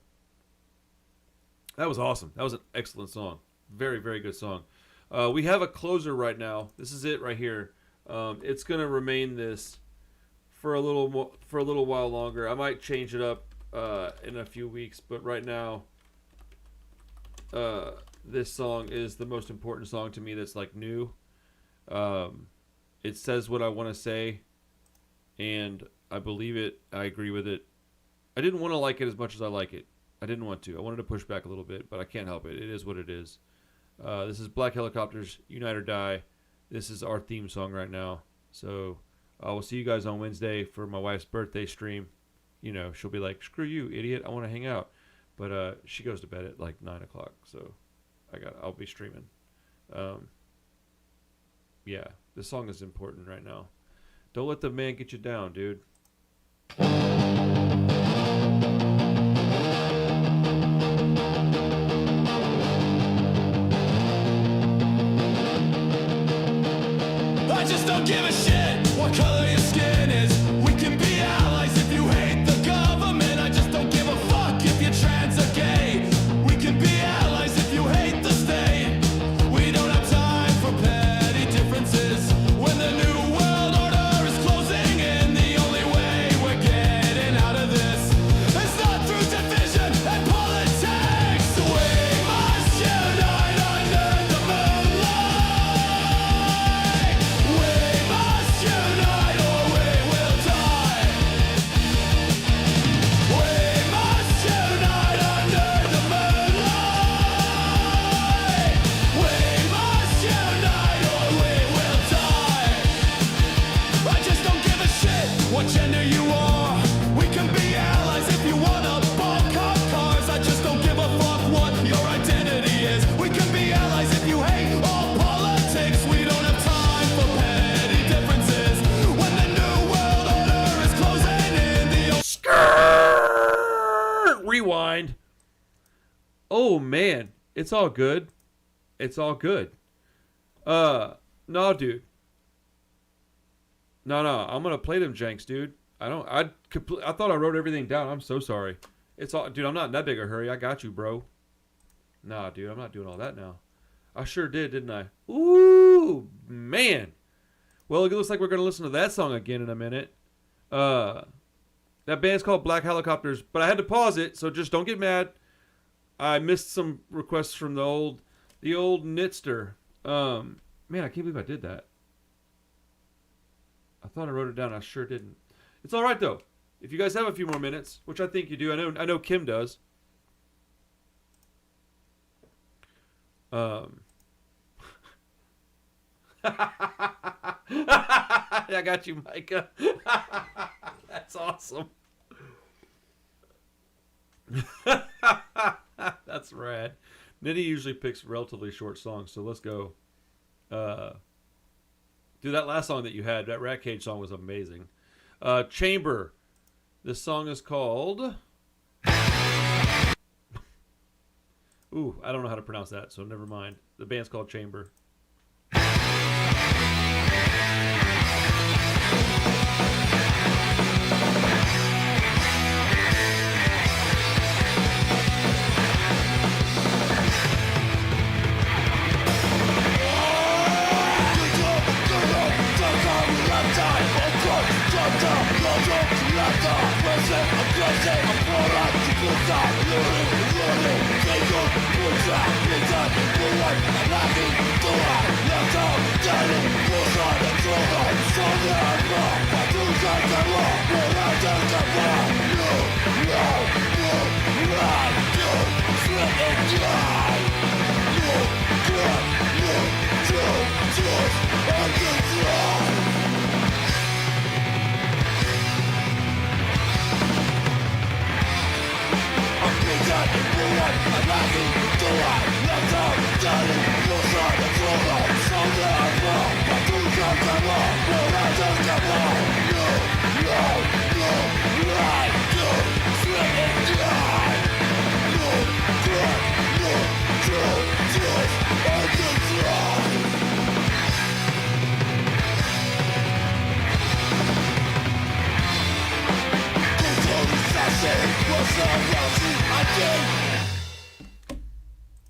was awesome. That was an excellent song. Very, very good song. We have a closer right now. This is it right here. It's gonna remain this for a little while longer. I might change it up in a few weeks, but right now, this song is the most important song to me. That's like new. It says what I want to say, and I believe it. I agree with it. I didn't want to like it as much as I like it. I didn't want to. I wanted to push back a little bit, but I can't help it. It is what it is. This is Black Helicopters, Unite or Die. This is our theme song right now. So I will see you guys on Wednesday for my wife's birthday stream. She'll be like, "Screw you, idiot! I want to hang out." But she goes to bed at like 9 o'clock, so I'll be streaming. Yeah, this song is important right now. Don't let the man get you down, dude. I just don't give a shit what color your skin is. We can be allies if you hate the government. I just don't give a fuck if you're trans or gay. We can be allies if you hate the state. We don't have time for petty differences. When the new world order is closing in, the only Oh man, it's all good. It's all good. No, dude. No, I'm gonna play them janks, dude. I thought I wrote everything down. I'm so sorry. It's all, dude. I'm not in that big a hurry. I got you, bro. Nah, dude. I'm not doing all that now. I sure did, didn't I? Ooh, man. Well, it looks like we're gonna listen to that song again in a minute. That band's called Black Helicopters, but I had to pause it, so just don't get mad. I missed some requests from the old Nitster. Man, I can't believe I did that. I thought I wrote it down. I sure didn't. It's all right though. If you guys have a few more minutes, which I think you do, I know Kim does. I got you, Micah. That's awesome. That's rad. Nitty usually picks relatively short songs, so let's go. Dude, that last song that you had, that Rat Cage song was amazing. Chamber. This song is called... Ooh, I don't know how to pronounce that, so never mind. The band's called Chamber.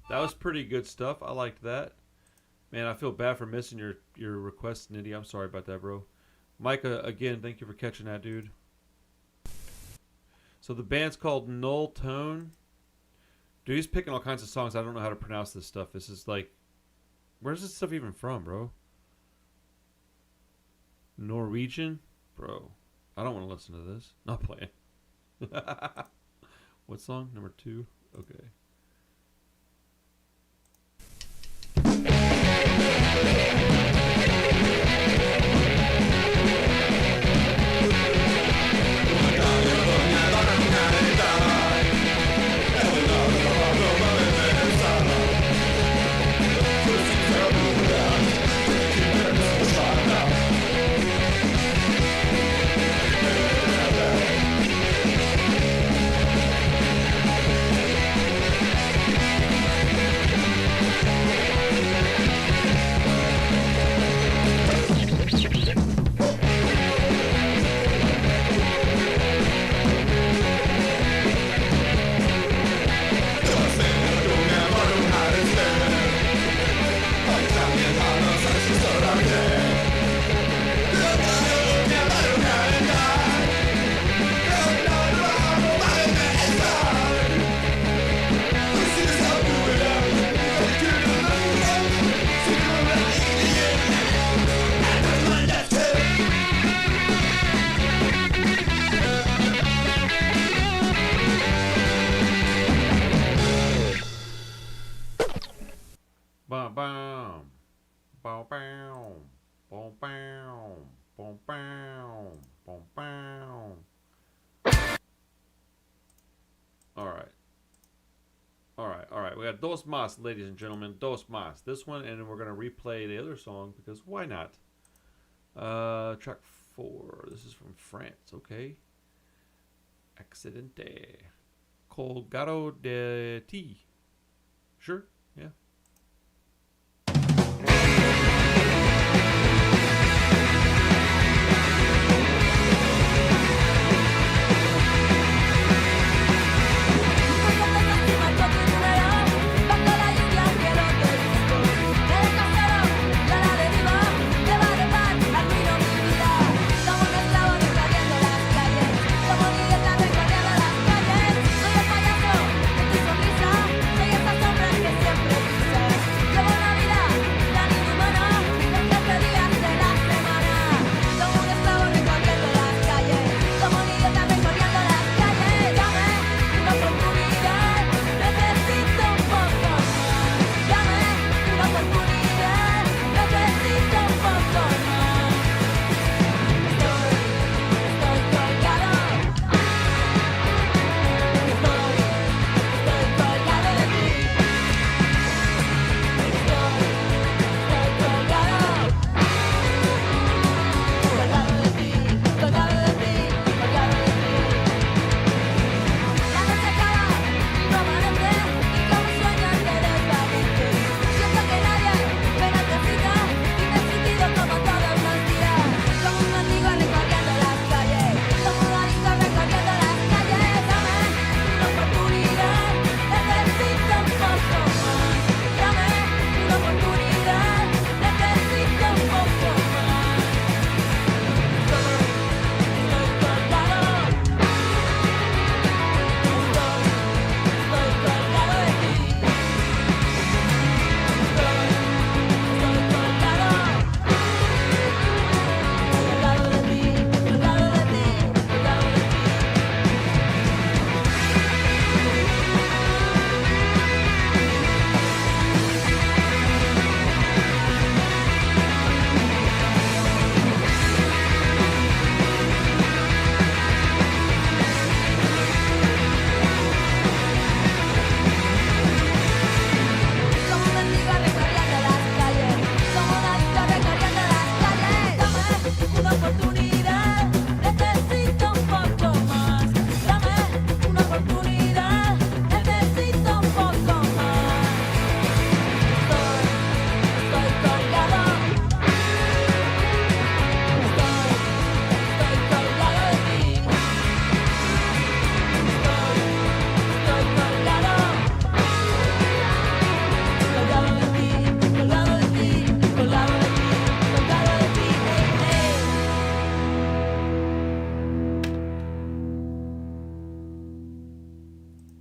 That was pretty good stuff. I liked that. Man, I feel bad for missing your request, Nitty. I'm sorry about that, bro. Micah, again, thank you for catching that, dude. So the band's called Null Tone. Dude, he's picking all kinds of songs. I don't know how to pronounce this stuff. This is like... Where's this stuff even from, bro? Norwegian? Bro, I don't want to listen to this. Not playing. What song? Number 2? Okay. Alright, we got Dos Mas, ladies and gentlemen. Dos Mas. This one, and then we're going to replay the other song, because why not? Track 4. This is from France, okay? Accidente. Colgado de Ti. Sure. Yeah.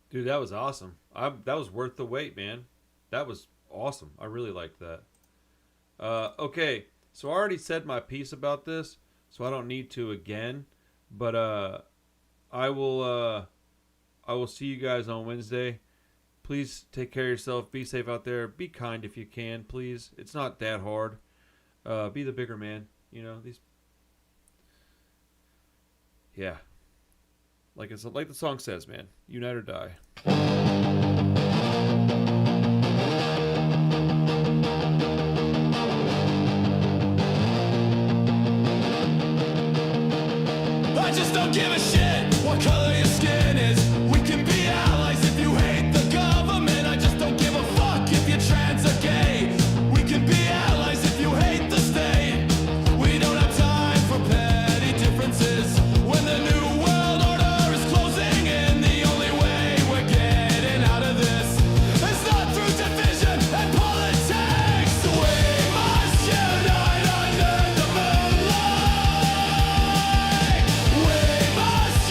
Dude, that was awesome. That was worth the wait, man. That was awesome. I really liked that. Okay, so I already said my piece about this, so I don't need to again. But I will see you guys on Wednesday. Please take care of yourself. Be safe out there. Be kind if you can, please. It's not that hard. Be the bigger man. You know these. Yeah. Like the song says, man. Unite or die. I just don't give a shit what color your skin is. We can be allies if you hate the government. I just don't give a fuck if you're trans or gay. We can be allies if you hate the state. We don't have time for petty differences. When the new world order is closing in, the only way we're getting out of this is not through division and politics. We must unite under the moonlight. We must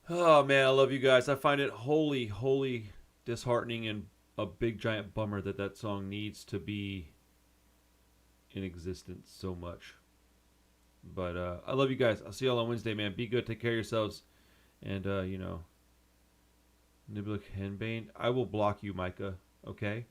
Oh man, I love you guys. I find it wholly disheartening and a big giant bummer that that song needs to be in existence so much. But I love you guys. I'll see y'all on Wednesday, man. Be good. Take care of yourselves. And, Niblick Henbane, I will block you, Micah. Okay?